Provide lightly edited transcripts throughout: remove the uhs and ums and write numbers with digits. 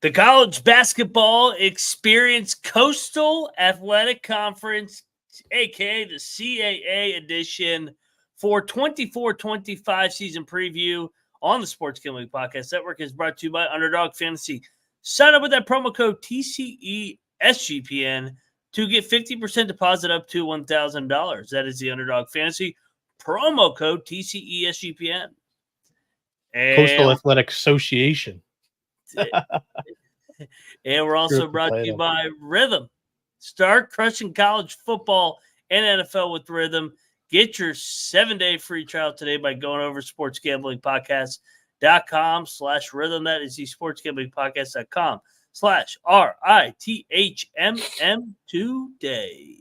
The College Basketball Experience Coastal Athletic Conference, a.k.a. the CAA edition for 24-25 season preview on the Sports Gambling Podcast Network is brought to you by Underdog Fantasy. Sign up with that promo code TCE SGPN to get 50% deposit up to $1,000. That is the Underdog Fantasy promo code TCE SGPN. Coastal Athletic Association. And we're also brought to you by Rhythm. Start crushing college football and NFL with Rhythm. Get your 7-day free trial today by going over sportsgamblingpodcast.com/rhythm. That is the sportsgamblingpodcast.com/RITHMM today.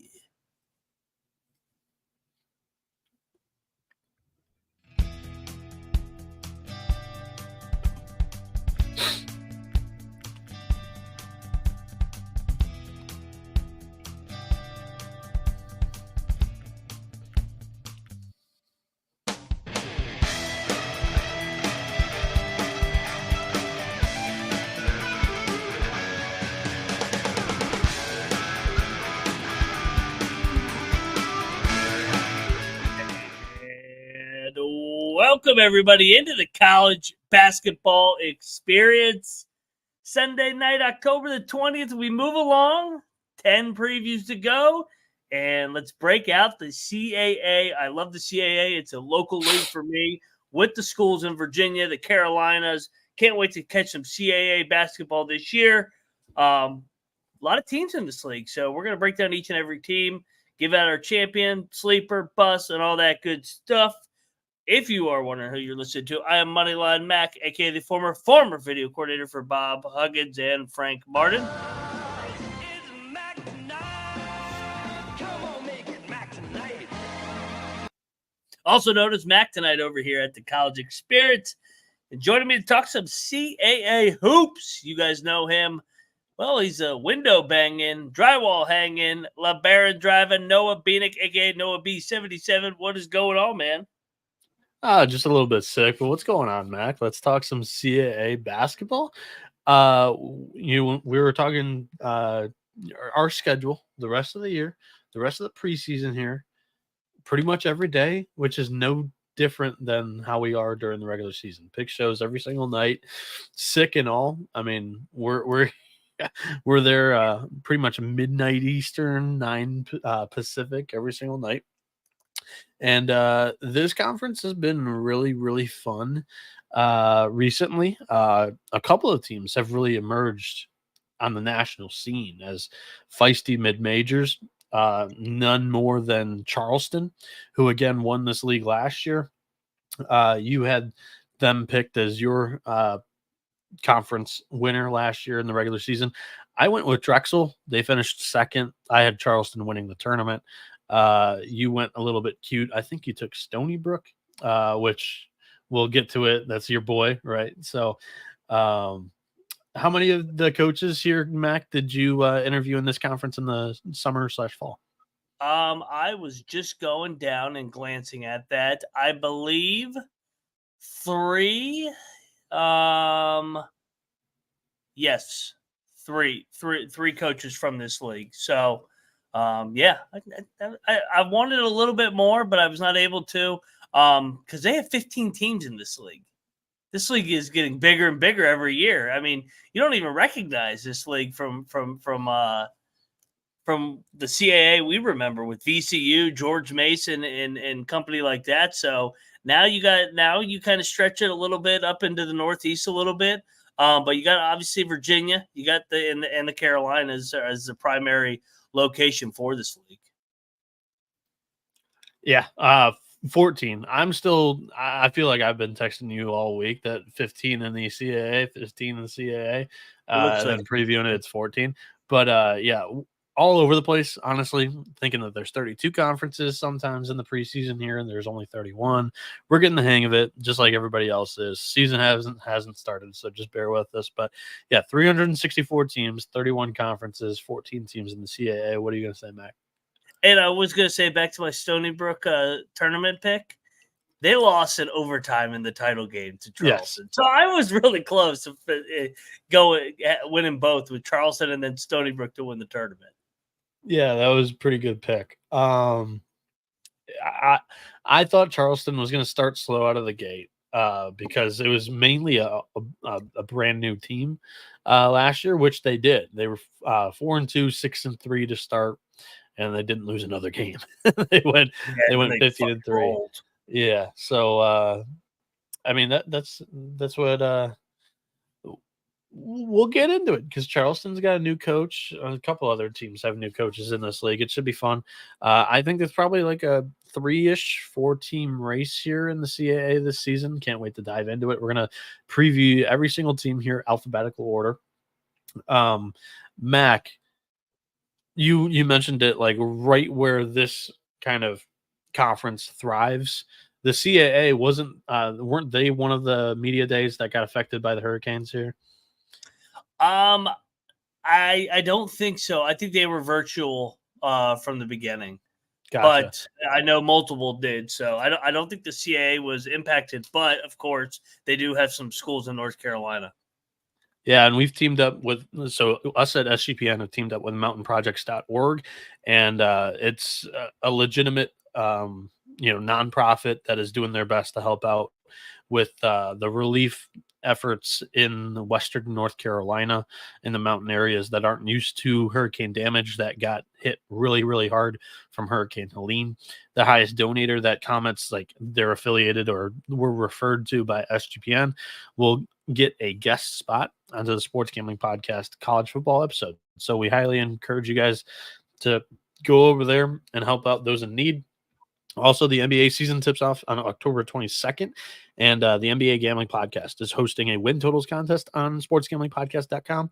Welcome, everybody, into the College Basketball Experience. Sunday night, October the 20th, we move along. 10 previews to go, and let's break out the CAA. I love the CAA. It's a local league for me with the schools in Virginia, the Carolinas. Can't wait to catch some CAA basketball this year. A lot of teams in this league, so we're going to break down each and every team, give out our champion, sleeper, bust, and all that good stuff. If you are wondering who you're listening to, I am Moneyline Mac, a.k.a. the former video coordinator for Bob Huggins and Frank Martin. Also known as Mac Tonight over here at the College Experience. And joining me to talk some CAA hoops. You guys know him. Well, he's a window banging, drywall hanging, LeBaron driving, Noah Bieniek, a.k.a. Noah B77. What is going on, man? Just a little bit sick, but what's going on, Mac? Let's talk some CAA basketball. We were talking our schedule, the rest of the year, the rest of the preseason here, pretty much every day, which is no different than how we are during the regular season. Pick shows every single night, sick and all. I mean, we're there pretty much midnight Eastern, 9 Pacific every single night. And this conference has been really, really fun recently. A couple of teams have really emerged on the national scene as feisty mid-majors. None more than Charleston, who again won this league last year. You had them picked as your conference winner last year in the regular season. I went with Drexel. They finished second. I had Charleston winning the tournament. You went a little bit cute. I think you took Stony Brook, which we'll get to it. That's your boy, right? So, how many of the coaches here, Mac, did you interview in this conference in the summer/fall? I was just going down and glancing at that. I believe 3. Yes, three coaches from this league. So. I wanted a little bit more, but I was not able to because they have 15 teams in this league. This league is getting bigger and bigger every year. I mean, you don't even recognize this league from the CAA we remember with VCU, George Mason, and company like that. So now you kind of stretch it a little bit up into the Northeast a little bit. But you got obviously Virginia, you got the Carolinas as the primary location for this league. Yeah, 14. I feel like I've been texting you all week that 15 in the CAA, 15 in the CAA, and then previewing it, it's 14. But all over the place, honestly, thinking that there's 32 conferences sometimes in the preseason here, and there's only 31. We're getting the hang of it, just like everybody else is. Season hasn't started, so just bear with us. But, 364 teams, 31 conferences, 14 teams in the CAA. What are you going to say, Mac? And I was going to say, back to my Stony Brook tournament pick, They lost in overtime in the title game to Charleston. Yes. So I was really close to winning both with Charleston and then Stony Brook to win the tournament. Yeah, that was a pretty good pick. I thought Charleston was going to start slow out of the gate because it was mainly a brand new team last year, which they did. They were 4-2, 6-3 to start, and they didn't lose another game. they went 15-3. Yeah, so I mean that's what we'll get into it because Charleston's got a new coach. A couple other teams have new coaches in this league. It should be fun. I think there's probably like a 4-team race here in the CAA this season. Can't wait to dive into it. We're gonna preview every single team here, alphabetical order. Mac, you mentioned it, like right where this kind of conference thrives. The CAA weren't they one of the media days that got affected by the hurricanes here? I don't think so. I think they were virtual from the beginning. Gotcha. But I know multiple did. So I don't think the CAA was impacted, but of course they do have some schools in North Carolina. Yeah, and we've teamed up with us at SGPN have teamed up with mountainprojects.org, and it's a legitimate nonprofit that is doing their best to help out with the relief efforts in Western North Carolina in the mountain areas that aren't used to hurricane damage that got hit really, really hard from Hurricane Helene. The highest donator that comments like they're affiliated or were referred to by SGPN will get a guest spot onto the Sports Gambling Podcast college football episode. So we highly encourage you guys to go over there and help out those in need. Also, the NBA season tips off on October 22nd, and the NBA Gambling Podcast is hosting a win totals contest on sportsgamblingpodcast.com.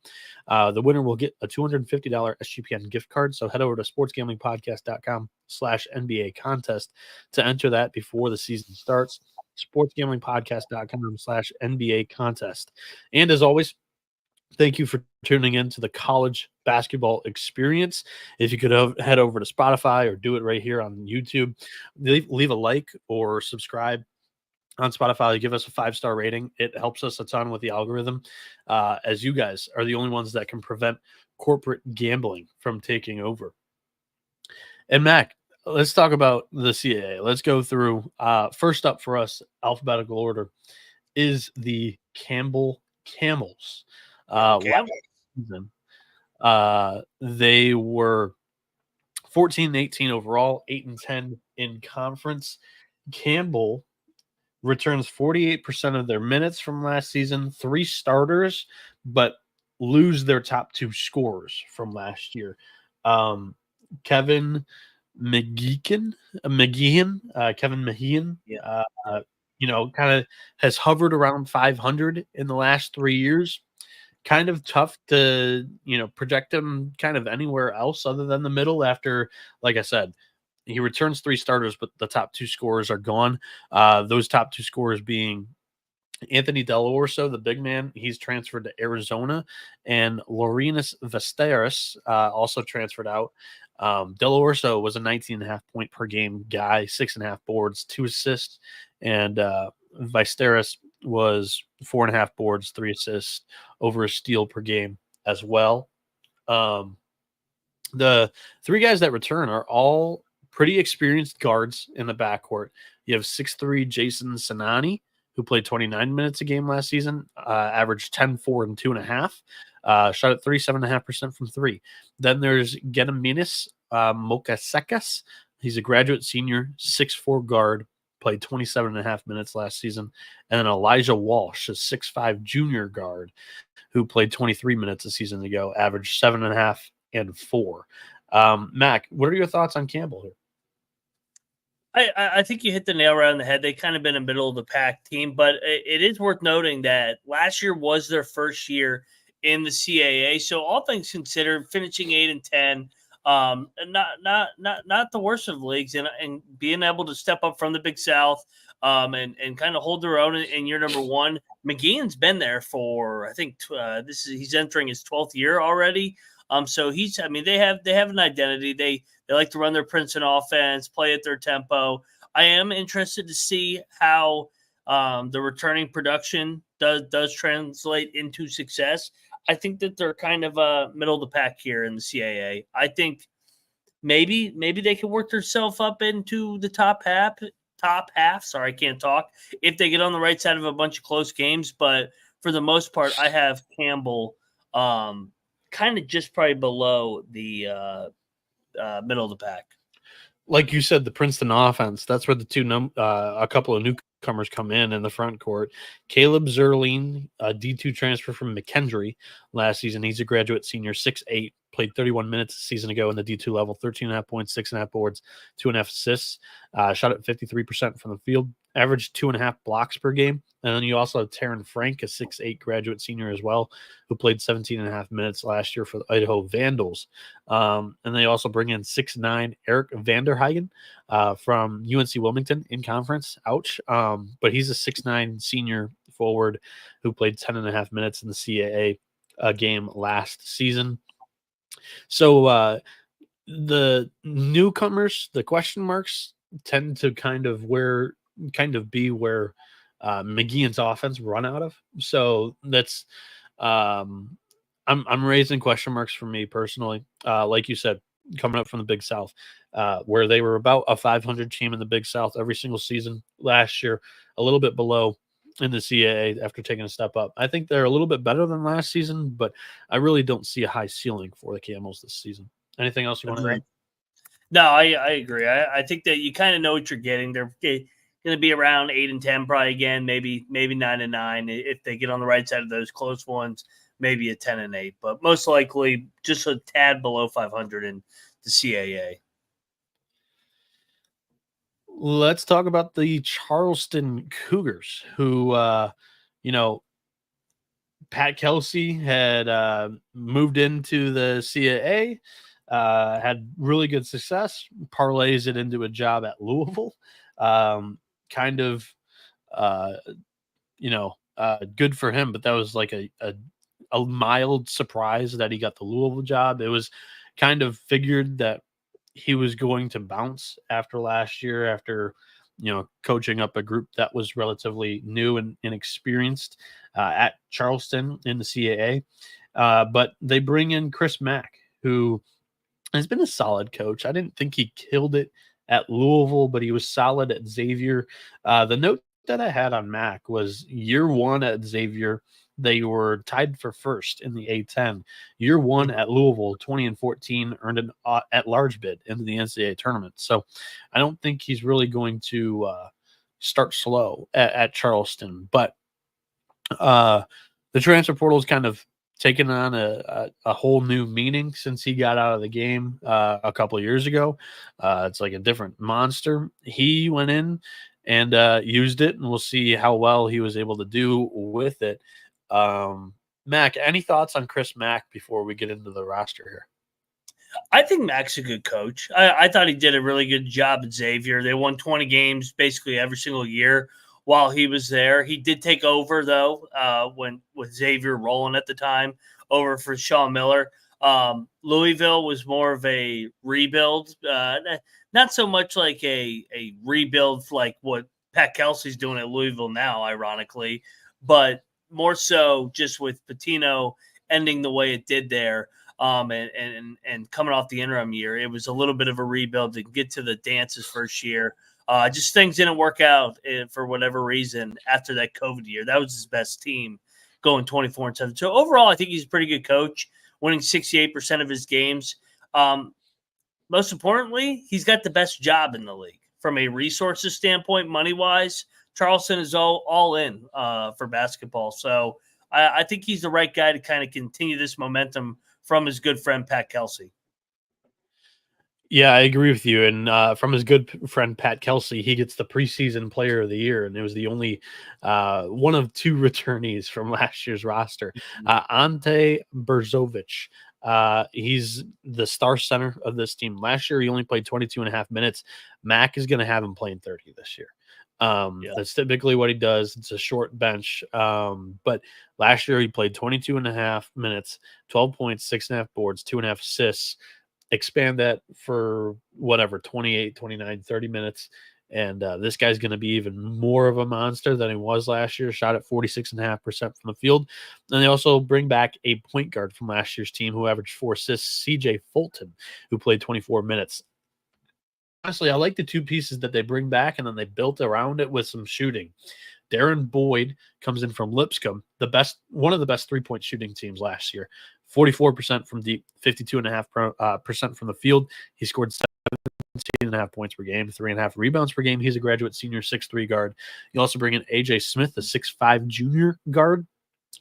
The winner will get a $250 SGPN gift card, so head over to sportsgamblingpodcast.com/NBA contest to enter that before the season starts. sportsgamblingpodcast.com/NBA contest. And as always, thank you for tuning in to the college basketball experience. If you could head over to Spotify or do it right here on YouTube, leave a like or subscribe on Spotify. Give us a 5-star rating. It helps us a ton with the algorithm, as you guys are the only ones that can prevent corporate gambling from taking over. And Mac, let's talk about the CAA. Let's go through. First up for us, alphabetical order, is the Campbell Camels. They were 14-18 overall, 8-10 in conference. Campbell returns 48% of their minutes from last season, 3 starters, but lose their top 2 scorers from last year. Kevin Meehan, kind of has hovered around 500 in the last 3 years. Kind of tough to, project him kind of anywhere else other than the middle after, like I said, he returns 3 starters, but the top 2 scorers are gone. Those top 2 scorers being Anthony Delorso, the big man. He's transferred to Arizona, and Laurinus Vesteris also transferred out. Delorso was a 19.5 point per game guy, 6.5 boards, 2 assists, and Vesteris was 4.5 boards, 3 assists, over a steal per game as well. The 3 guys that return are all pretty experienced guards in the backcourt. You have 6'3" Jason Sanani, who played 29 minutes a game last season, averaged 10, 4, and 2.5, shot at 37.5% from 3. Then there's Gediminas Mokasekas. He's a graduate senior, 6'4" guard, played 27.5 minutes last season. And then Elijah Walsh, a 6'5" junior guard, who played 23 minutes a season ago, averaged 7.5 and 4. Mac, what are your thoughts on Campbell here? I think you hit the nail right on the head. They kind of been a middle of the pack team, but it is worth noting that last year was their first year in the CAA. So all things considered, finishing 8-10, not the worst of leagues, and being able to step up from the Big South, and kind of hold their own in year number 1. McGeehan's been there for, I think he's entering his 12th year already. So they have an identity. They like to run their Princeton offense, play at their tempo. I am interested to see how the returning production does translate into success. I think that they're kind of middle of the pack here in the CAA. I think maybe they can work themselves up into the top half. Sorry, I can't talk. If they get on the right side of a bunch of close games, but for the most part, I have Campbell kind of just probably below the middle of the pack. Like you said, the Princeton offense, that's where the a couple of newcomers come in the front court. Caleb Zerline, a D2 transfer from McKendree last season. He's a graduate senior, 6'8", played 31 minutes a season ago in the D2 level, 13.5 points, 6.5 boards, 2.5 assists, shot at 53% from the field, averaged 2.5 blocks per game. And then you also have Taryn Frank, a 6'8" graduate senior as well, who played 17.5 minutes last year for the Idaho Vandals. And they also bring in 6'9" Eric Vanderhagen from UNC Wilmington in conference. Ouch. But he's a 6'9" senior forward who played 10.5 minutes in the CAA game last season. So the newcomers, the question marks, tend to kind of be where McGeehan's offense run out of. So that's I'm raising question marks for me personally. Like you said, coming up from the Big South, where they were about a 500 team in the Big South every single season last year, a little bit below in the CAA after taking a step up. I think they're a little bit better than last season, but I really don't see a high ceiling for the Camels this season. Anything else you want to add? No, I agree. I think that you kind of know what you're getting. They're going to be around 8-10 probably again, maybe 9-9 if they get on the right side of those close ones, maybe a 10-8, but most likely just a tad below 500 in the CAA. Let's talk about the Charleston Cougars, who, Pat Kelsey had moved into the CAA, had really good success, parlays it into a job at Louisville. Good for him, but that was like a mild surprise that he got the Louisville job. It was kind of figured that he was going to bounce after last year, after coaching up a group that was relatively new and inexperienced at Charleston in the CAA. But they bring in Chris Mack, who has been a solid coach. I didn't think he killed it at Louisville, but he was solid at Xavier. The note that I had on Mack was year one at Xavier, they were tied for first in the A10. Year one at Louisville, 20-14, earned an at-large bid into the NCAA tournament. So I don't think he's really going to start slow at Charleston. But the transfer portal is kind of taken on a whole new meaning since he got out of the game a couple of years ago. It's like a different monster. He went in and used it, and we'll see how well he was able to do with it. Mac, any thoughts on Chris Mack before we get into the roster here? I think Mack's a good coach. I thought he did a really good job at Xavier. They won 20 games basically every single year while he was there. He did take over, though, with Xavier rolling at the time, over for Sean Miller. Louisville was more of a rebuild, not so much like a rebuild like what Pat Kelsey's doing at Louisville now, ironically, but more so just with Pitino ending the way it did there, and coming off the interim year. It was a little bit of a rebuild to get to the dance his first year. Just things didn't work out for whatever reason after that COVID year. That was his best team, going 24-7. So overall, I think he's a pretty good coach, winning 68% of his games. Most importantly, he's got the best job in the league from a resources standpoint, money-wise. Charleston is all in for basketball. So I think he's the right guy to kind of continue this momentum from his good friend, Pat Kelsey. Yeah, I agree with you. And from his good friend, Pat Kelsey, he gets the preseason player of the year. And it was the only one of two returnees from last year's roster. Ante Brzovic. He's the star center of this team. Last year, he only played 22.5 minutes. Mack is going to have him playing 30 this year. That's typically what he does. It's a short bench. But last year he played 22.5 minutes, 12 points, 6.5 boards, 2.5 assists. Expand that for whatever, 28, 29, 30 minutes. And this guy's going to be even more of a monster than he was last year, shot at 46.5% from the field. And they also bring back a point guard from last year's team who averaged 4 assists, CJ Fulton, who played 24 minutes. Honestly, I like the two pieces that they bring back, and then they built around it with some shooting. Darren Boyd comes in from Lipscomb, one of the best three-point shooting teams last year. 44% from deep, 52.5% from the field. He scored 17.5 points per game, 3.5 rebounds per game. He's a graduate senior 6'3" guard. You also bring in AJ Smith, the 6'5" junior guard,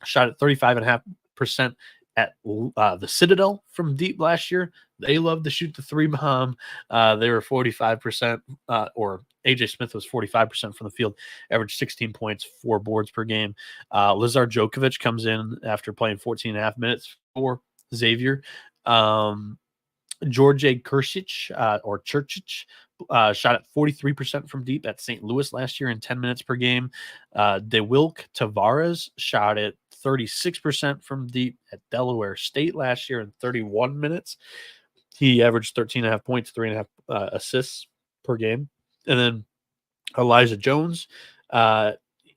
shot at 35.5% at the Citadel from deep last year. They love to shoot the three bomb. They were 45%, or AJ Smith was 45% from the field, averaged 16 points, 4 boards per game. Lazar Djokovic comes in after playing 14.5 minutes for Xavier. George Kirchich, or Churchich, shot at 43% from deep at St. Louis last year in 10 minutes per game. DeWilk Tavares shot at 36% from deep at Delaware State last year in 31 minutes. He averaged 13.5 points, 3.5 assists per game. And then Elijah Jones,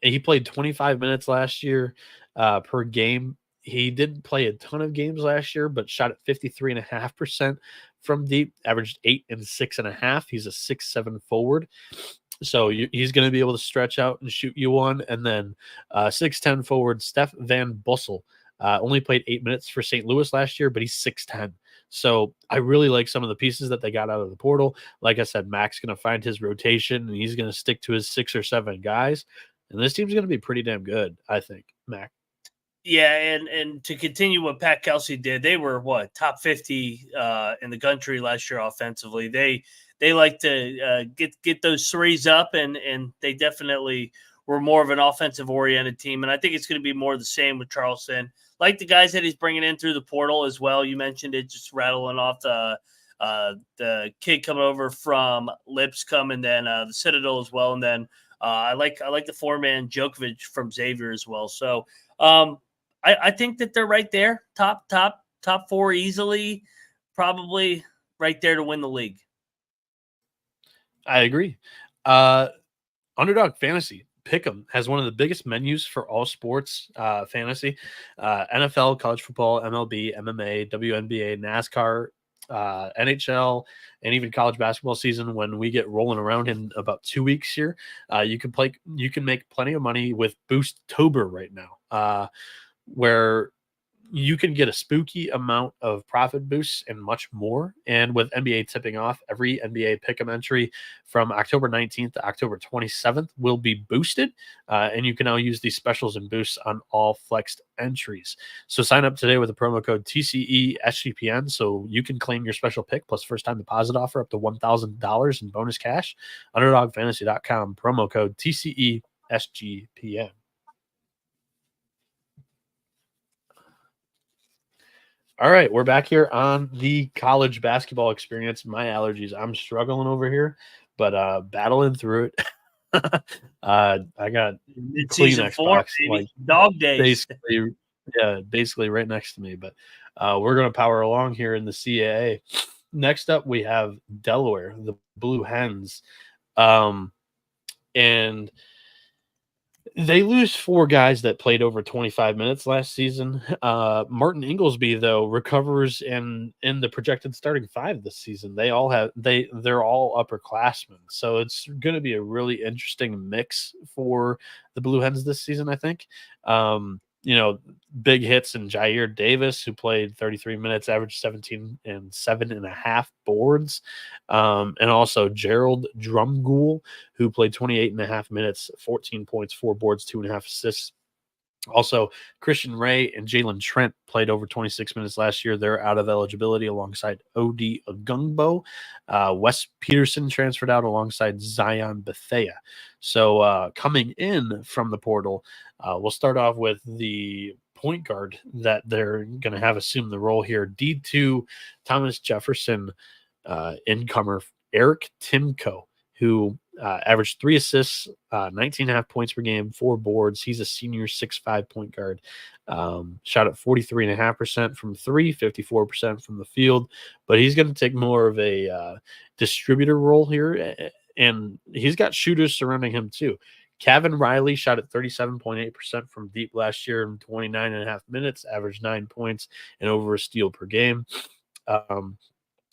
he played 25 minutes last year per game. He didn't play a ton of games last year, but shot at 53.5% from deep, averaged 8 and 6.5. He's a 6'7" forward. So he's going to be able to stretch out and shoot you one. And then 6'10" forward Steph Van Bussel only played 8 minutes for St. Louis last year, but he's 6'10". So I really like some of the pieces that they got out of the portal. Like I said, Mac's going to find his rotation, and he's going to stick to his 6 or 7 guys. And this team's going to be pretty damn good, I think, Mac. Yeah, and to continue what Pat Kelsey did, they were top 50 in the country last year offensively. They like to get those threes up, and they definitely were more of an offensive oriented team. And I think it's going to be more of the same with Charleston. Like the guys that he's bringing in through the portal as well. You mentioned it, just rattling off the kid coming over from Lipscomb, and then the Citadel as well, and then I like the 4-man Djokovic from Xavier as well. So I think that they're right there, top 4 easily, probably right there to win the league. I agree. Underdog Fantasy Pick'em has one of the biggest menus for all sports fantasy: NFL, college football, MLB, MMA, WNBA, NASCAR, NHL, and even college basketball season. When we get rolling around in about 2 weeks here, you can make plenty of money with Boost-tober right now, where you can get a spooky amount of profit boosts and much more. And with NBA tipping off, every NBA pick'em entry from October 19th to October 27th will be boosted. And you can now use these specials and boosts on all flexed entries. So sign up today with the promo code TCE SGPN so you can claim your special pick plus first time deposit offer up to $1,000 in bonus cash. UnderdogFantasy.com, promo code TCE SGPN. All right, we're back here on the college basketball experience. My allergies, I'm struggling over here, but battling through it. I got Kleenex box, like dog days. Basically right next to me. But we're going to power along here in the CAA. Next up, we have Delaware, the Blue Hens, and they lose 4 guys that played over 25 minutes last season. Martin Inglesby, though, recovers in the projected starting 5 this season. They're all upperclassmen. So it's going to be a really interesting mix for the Blue Hens this season, I think. Big hits in Jair Davis, who played 33 minutes, averaged 17 and 7.5 boards. And also Gerald Drumgoole, who played 28.5 minutes, 14 points, 4 boards, 2.5 assists. Also, Christian Ray and Jalen Trent played over 26 minutes last year. They're out of eligibility alongside O.D. Ogungbo. Wes Peterson transferred out alongside Zion Bethea. So coming in from the portal, we'll start off with the point guard that they're going to have assume the role here. D2 Thomas Jefferson incomer Eric Timko, who averaged 3 assists, 19.5 points per game, 4 boards. He's a senior 6'5" point guard. Shot at 43.5% from 3, 54% from the field. But he's going to take more of a distributor role here and he's got shooters surrounding him too. Kevin Riley shot at 37.8% from deep last year in 29.5 minutes, averaged 9 points and over a steal per game.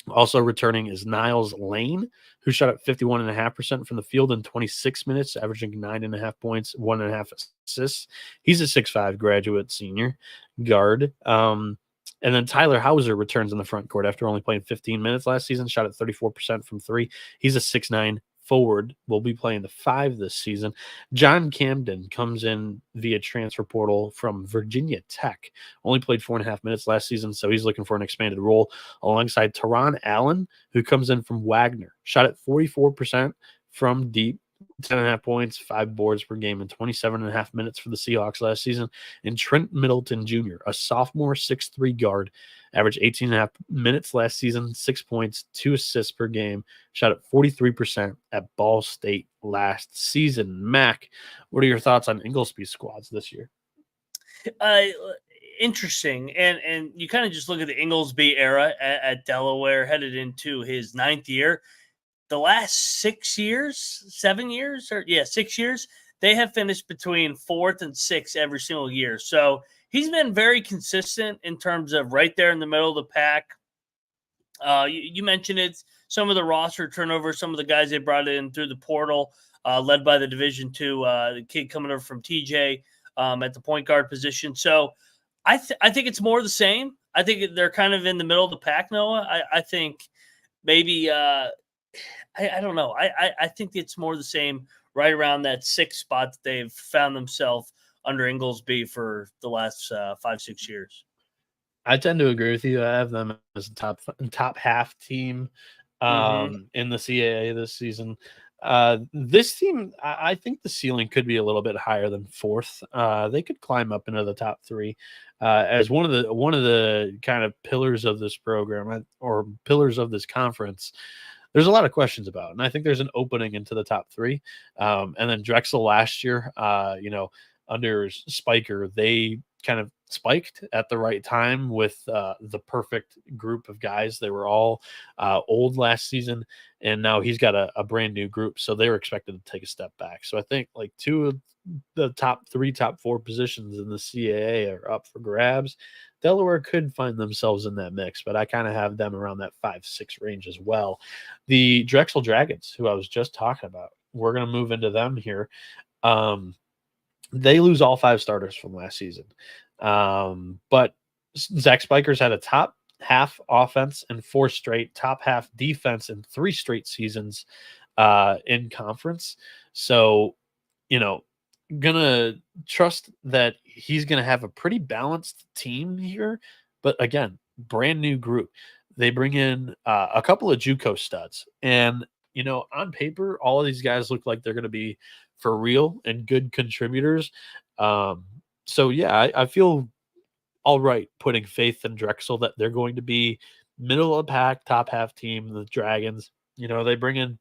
Also returning is Niles Lane, who shot at 51.5% from the field in 26 minutes, averaging 9.5 points, 1.5 assists. He's a 6'5" graduate senior guard. And then Tyler Hauser returns in the front court after only playing 15 minutes last season, shot at 34% from three. He's a 6'9" forward, will be playing the 5 this season. John Camden comes in via transfer portal from Virginia Tech. Only played 4.5 minutes last season, so he's looking for an expanded role alongside Teron Allen, who comes in from Wagner. Shot at 44% from deep, 10.5 points, 5 boards per game in 27.5 minutes for the Seahawks last season. And Trent Middleton Jr., a sophomore 6'3" guard, averaged 18.5 minutes last season, 6 points, 2 assists per game, shot at 43% at Ball State last season. Mac, what are your thoughts on Inglesby's squads this year? Interesting. And you kind of just look at the Inglesby era at Delaware, headed into his 9th year. The last 6 years, 7 years, 6 years, they have finished between 4th and 6th every single year. So he's been very consistent in terms of right there in the middle of the pack. You mentioned it, some of the roster turnover, some of the guys they brought in through the portal, led by the Division II, the kid coming over from TJ at the point guard position. So I think it's more the same. I think they're kind of in the middle of the pack, Noah. I think maybe I don't know. I think it's more the same right around that 6th spot that they've found themselves under Inglesby for the last 5-6 years. I tend to agree with you. I have them as a top half team in the CAA this season. This team, I think the ceiling could be a little bit higher than 4th. They could climb up into the top 3 as one of the kind of pillars of this program or pillars of this conference. There's a lot of questions about, and I think there's an opening into the top 3. And then Drexel last year, under Spiker, they kind of spiked at the right time with the perfect group of guys. They were all old last season, and now he's got a brand new group, so they were expected to take a step back. So I think like 2 of the top 3, top 4 positions in the CAA are up for grabs. Delaware could find themselves in that mix, but I kind of have them around that 5-6 range as well. The Drexel Dragons, who I was just talking about, we're going to move into them here. They lose all 5 starters from last season. But Zach Spikers had a top half offense in 4 straight, top half defense in 3 straight seasons in conference. So, gonna trust that he's gonna have a pretty balanced team here. But again, brand new group. They bring in a couple of JUCO studs, and on paper, all of these guys look like they're gonna be for real and good contributors. So yeah, I feel all right putting faith in Drexel that they're going to be middle of the pack, top half team. The Dragons, they bring in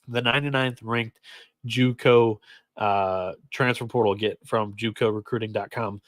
the 99th ranked JUCO transfer portal get from JUCOrecruiting.com.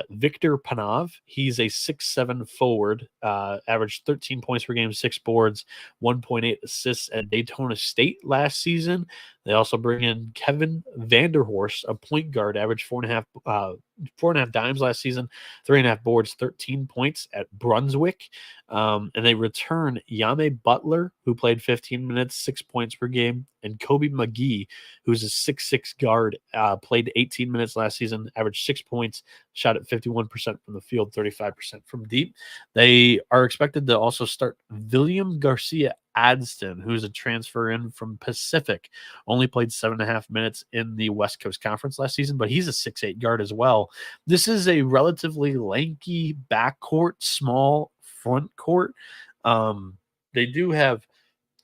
Victor Panov, he's a 6'7" forward, averaged 13 points per game, 6 boards, 1.8 assists at Daytona State last season. They also bring in Kevin Vanderhorst, a point guard, averaged 4.5 dimes last season, 3.5 boards, 13 points at Brunswick. And they return Yame Butler, who played 15 minutes, 6 points per game, and Kobe McGee, who's a 6'6" guard, played 18 minutes last season, averaged 6 points, shot at 51% from the field, 35% from deep. They are expected to also start William Garcia Adston, who's a transfer in from Pacific, only played 7.5 minutes in the West Coast Conference last season, but he's a 6'8" guard as well. This is a relatively lanky backcourt, small front court. They do have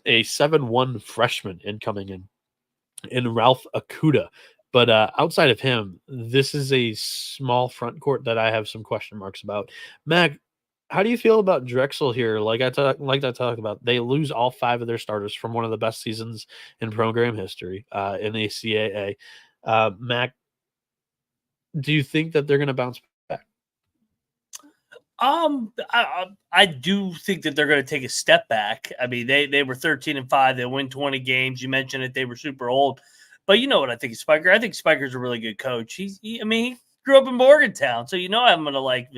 a 7'1" freshman incoming in Ralph Akuda. But outside of him, this is a small front court that I have some question marks about. Mac, how do you feel about Drexel here? Like I talked about, they lose all 5 of their starters from one of the best seasons in program history in the CAA. Mac, do you think that they're going to bounce back? I do think that they're going to take a step back. I mean, they were 13-5. They win 20 games. You mentioned that they were super old, but you know what I think of Spiker? I think Spiker's a really good coach. He grew up in Morgantown, so I'm going to like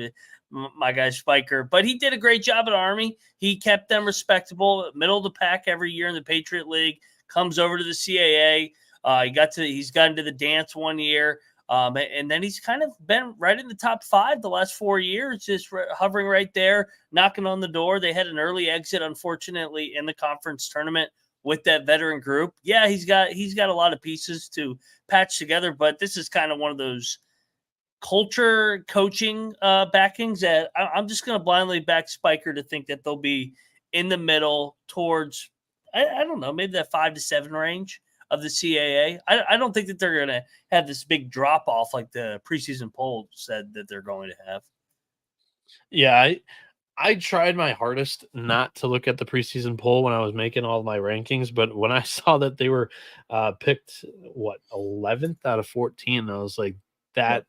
my guy Spiker. But he did a great job at Army. He kept them respectable, middle of the pack every year in the Patriot League. Comes over to the CAA. He's gotten to the dance one year. And then he's kind of been right in the top 5 the last 4 years, just hovering right there, knocking on the door. They had an early exit, unfortunately, in the conference tournament with that veteran group. Yeah, he's got a lot of pieces to patch together, but this is kind of one of those culture coaching backings that I'm just going to blindly back Spiker to think that they'll be in the middle towards, I don't know, maybe that 5 to 7 range of the CAA. I don't think that they're going to have this big drop off like the preseason poll said that they're going to have. Yeah, I tried my hardest not to look at the preseason poll when I was making all my rankings, but when I saw that they were picked 11th out of 14, I was like, that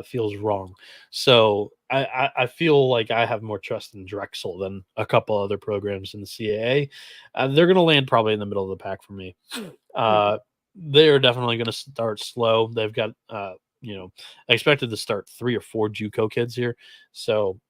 feels wrong. So I feel like I have more trust in Drexel than a couple other programs in the CAA. They're going to land probably in the middle of the pack for me. They're definitely going to start slow. They've got, expected to start 3 or 4 JUCO kids here. So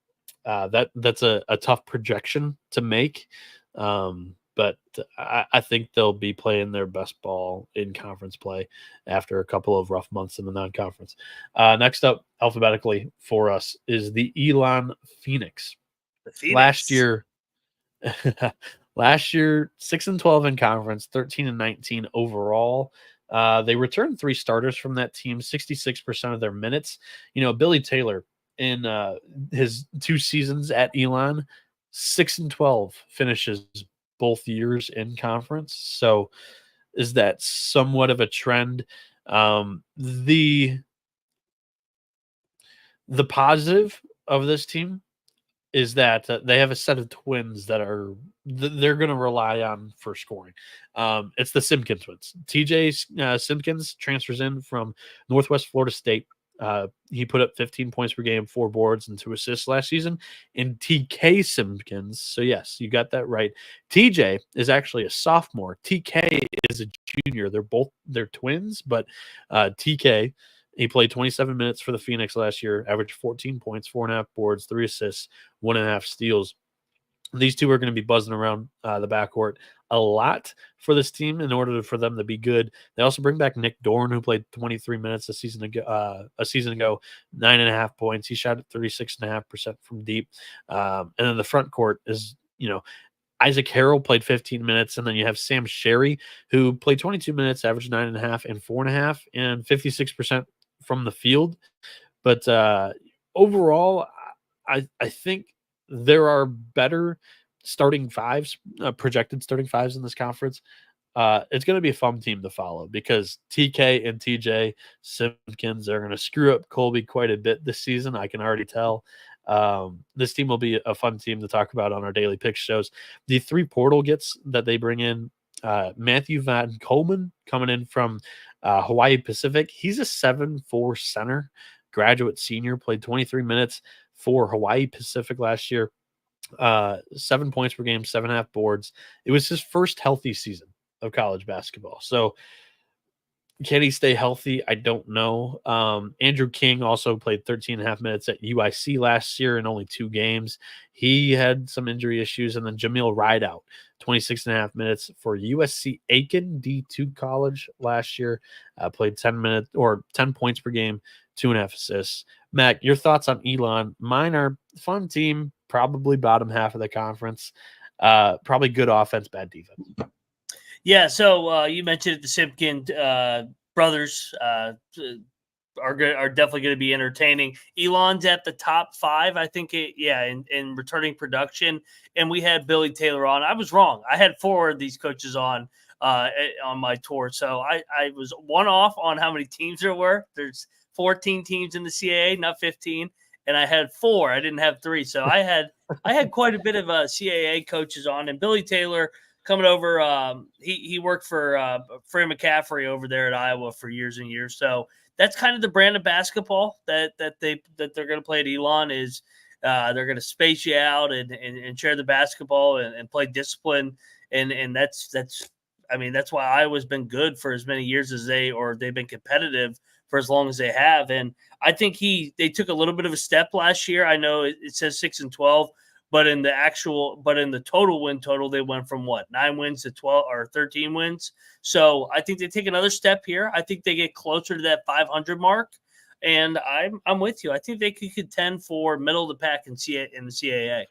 that's a tough projection to make. But I think they'll be playing their best ball in conference play after a couple of rough months in the non-conference. Next up, alphabetically for us, is the Elon Phoenix. The Phoenix. Last year, 6-12 in conference, 13-19 overall. They returned 3 starters from that team, 66% of their minutes. Billy Taylor in his 2 seasons at Elon, 6-12 finishes both years in conference. So is that somewhat of a trend? The positive of this team is that they have a set of twins that they're going to rely on for scoring. It's the Simpkins twins. TJ Simpkins transfers in from Northwest Florida State. He put up 15 points per game, 4 boards, and 2 assists last season. And TK Simpkins, so yes, you got that right. TJ is actually a sophomore. TK is a junior. They're twins, but TK, he played 27 minutes for the Phoenix last year, averaged 14 points, 4.5 boards, 3 assists, 1.5 steals. These two are going to be buzzing around the backcourt a lot for this team in order for them to be good. They also bring back Nick Dorn, who played 23 minutes a season ago, 9.5 points. He shot at 36.5% from deep. And then the front court is, Isaac Harrell played 15 minutes, and then you have Sam Sherry, who played 22 minutes, averaged 9.5 and 4.5, and 56% from the field. But overall, I think there are better starting fives, projected starting fives in this conference. It's going to be a fun team to follow because TK and TJ Simpkins are going to screw up Colby quite a bit this season. I can already tell. This team will be a fun team to talk about on our daily pick shows. The 3 portal gets that they bring in, Matthew Van Coleman coming in from Hawaii Pacific. He's a 7'4" center, graduate senior, played 23 minutes for Hawaii Pacific last year. 7 points per game, 7.5 boards. It was his first healthy season of college basketball. So can he stay healthy? I don't know. Andrew King also played 13.5 minutes at UIC last year in only 2 games. He had some injury issues. And then Jamil Rideout, 26.5 minutes for USC Aiken D2 college last year. Played 10 points per game, 2.5 assists. Mac, your thoughts on Elon? Mine are fun team, probably bottom half of the conference. Probably good offense, bad defense. Yeah, so you mentioned it, the Simpkin brothers are definitely going to be entertaining. Elon's at the top 5, I think. In returning production, and we had Billy Taylor on. I was wrong. I had 4 of these coaches on my tour, so I was one off on how many teams there were. There's 14 teams in the CAA, not 15, and I had 4. I didn't have 3, so I had quite a bit of CAA coaches on, and Billy Taylor coming over. He worked for Fran McCaffrey over there at Iowa for years and years. So that's kind of the brand of basketball that they're going to play at Elon is They're going to space you out and share the basketball and play discipline. And that's why Iowa's been good for as many years as they've been competitive for as long as they have. And I think they took a little bit of a step last year. I know it says 6-12, but in the total win total, they went from 9 wins to 12 or 13 wins. So I think they take another step here. I think they get closer to that 500 mark. And I'm with you. I think they could contend for middle of the pack in the CAA.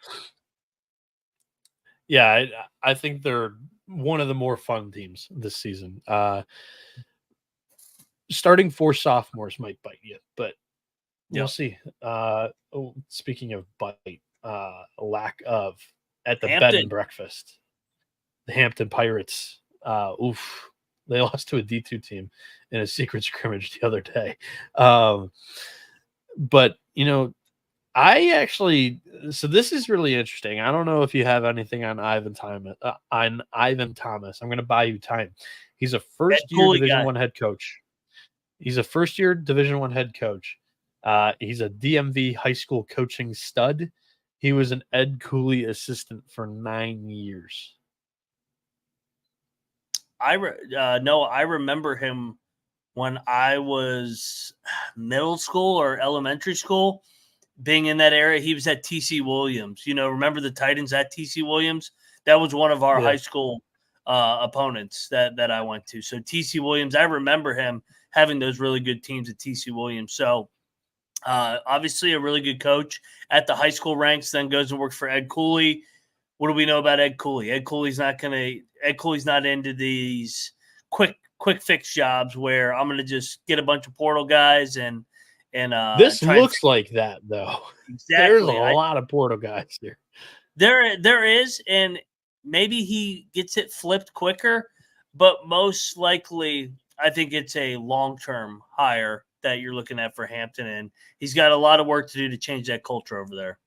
Yeah, I think they're one of the more fun teams this season. Starting 4 sophomores might bite you, but we'll see. Speaking of bite, lack of at the Hampton. bed and breakfast, the Hampton Pirates. They lost to a D2 team in a secret scrimmage the other day. But I actually, so this is really interesting. I don't know if you have anything on Ivan Thomas. I'm going to buy you time. He's a first-year Division I head coach. He's a first-year Division I head coach. He's a DMV high school coaching stud. He was an Ed Cooley assistant for 9 years. I remember him when I was middle school or elementary school, being in that area. He was at TC Williams. Remember the Titans at TC Williams? That was one of our high school opponents that I went to. So TC Williams, I remember him having those really good teams at TC Williams. So obviously a really good coach at the high school ranks, then goes and works for Ed Cooley. What do we know about Ed Cooley? Ed Cooley's not into these quick fix jobs where I'm going to just get a bunch of portal guys and this looks like that though. Exactly. There's a lot of portal guys here. There is, and maybe he gets it flipped quicker, but most likely I think it's a long-term hire that you're looking at for Hampton, and he's got a lot of work to do to change that culture over there.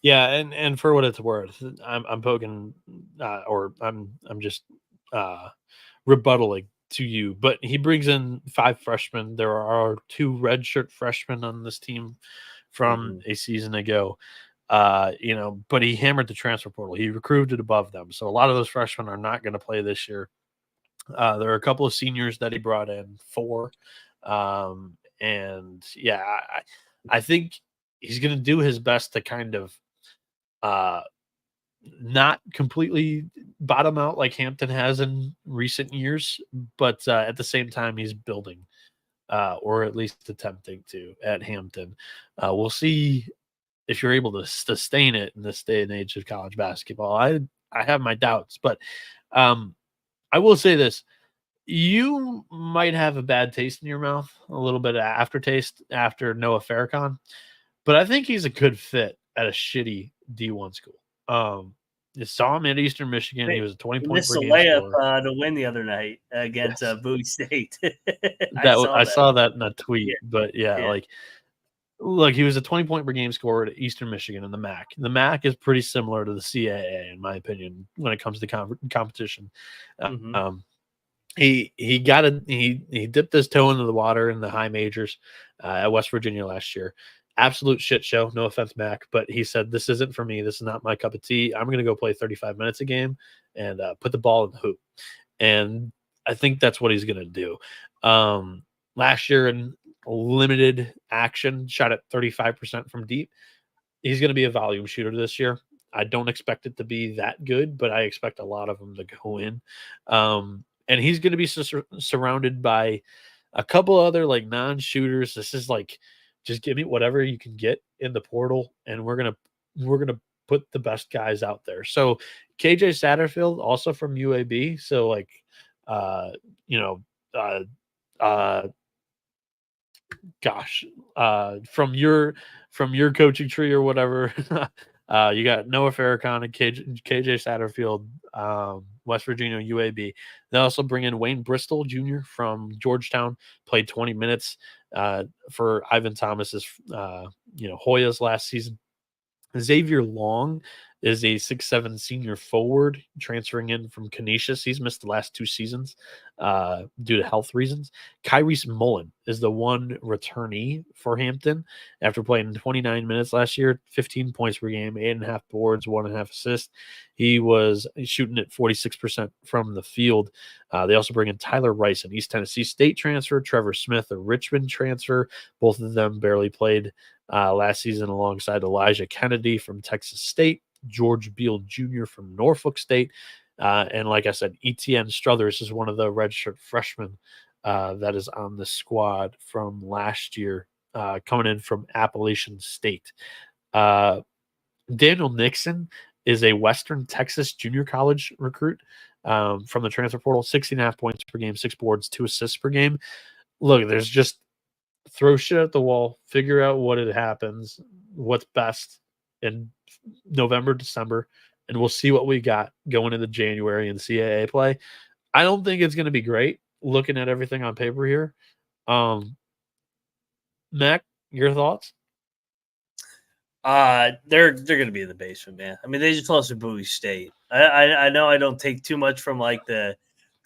Yeah, and for what it's worth, I'm poking, or I'm just rebuttaling to you, but he brings in 5 freshmen. There are 2 redshirt freshmen on this team from a season ago. But he hammered the transfer portal. He recruited above them, so a lot of those freshmen are not going to play this year. There are a couple of seniors that he brought in, 4, and yeah, I think he's going to do his best to kind of not completely bottom out like Hampton has in recent years, but at the same time, he's building, or at least attempting to, at Hampton. We'll see if you're able to sustain it in this day and age of college basketball. I have my doubts, but I will say this. You might have a bad taste in your mouth, a little bit of aftertaste after Noah Farrakhan, but I think he's a good fit at a shitty D1 school. You saw him at Eastern Michigan. He was a 20-point per game layup to win the other night against Bowie State. I saw that in a tweet, but look, he was a 20-point per game scorer at Eastern Michigan in the MAC. The MAC is pretty similar to the CAA, in my opinion, when it comes to competition. He dipped his toe into the water in the high majors at West Virginia last year. Absolute shit show. No offense, Mac, but he said, this isn't for me. This is not my cup of tea. I'm going to go play 35 minutes a game and put the ball in the hoop. And I think that's what he's going to do. Last year in limited action, shot at 35% from deep. He's going to be a volume shooter this year. I don't expect it to be that good, but I expect a lot of them to go in. And he's going to be surrounded by a couple other like non-shooters. This is like, just give me whatever you can get in the portal, and we're gonna put the best guys out there. So KJ Satterfield, also from UAB. So like, from your coaching tree or whatever, you got Noah Farrakhan and KJ Satterfield, West Virginia, UAB. They also bring in Wayne Bristol Jr. from Georgetown, played 20 minutes for Ivan Thomas's, Hoyas last season. Xavier Long is a 6'7" senior forward transferring in from Canisius. He's missed the last 2 seasons due to health reasons. Kyrese Mullen is the one returnee for Hampton after playing 29 minutes last year, 15 points per game, 8.5 boards, 1.5 assists. He was shooting at 46% from the field. They also bring in Tyler Rice, an East Tennessee State transfer, Trevor Smith, a Richmond transfer. Both of them barely played last season alongside Elijah Kennedy from Texas State, George Beal Jr. from Norfolk State. And like I said, Etienne Struthers is one of the redshirt freshmen that is on the squad from last year, coming in from Appalachian State. Daniel Nixon is a Western Texas junior college recruit from the transfer portal, 16.5 points per game, 6 boards, 2 assists per game. Look, there's just throw shit at the wall, figure out what it happens, what's best in November, December, and we'll see what we got going into January in CAA play. I don't think it's going to be great looking at everything on paper here. Mac, your thoughts? They're going to be in the basement, man. I mean, they just lost to Bowie State. I know I don't take too much from like the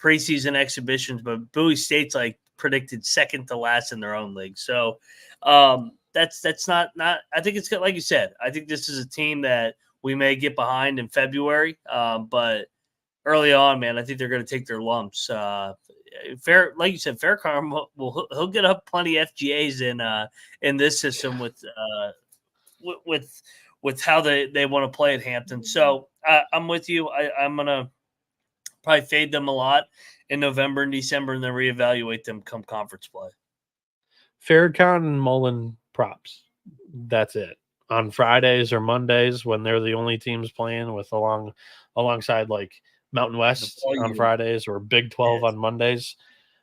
preseason exhibitions, but Bowie State's like predicted second to last in their own league. So that's not. I think it's good, like you said. I think this is a team that we may get behind in February, but early on, man, I think they're going to take their lumps. Fair, like you said, Faircom he'll get up plenty of FGAs in this system with how they want to play at Hampton. So I'm with you. I'm gonna probably fade them a lot in November and December, and then reevaluate them come conference play. Farrakhan and Mullen props. That's it. On Fridays or Mondays when they're the only teams playing with alongside like Mountain West on Fridays or Big 12 on Mondays.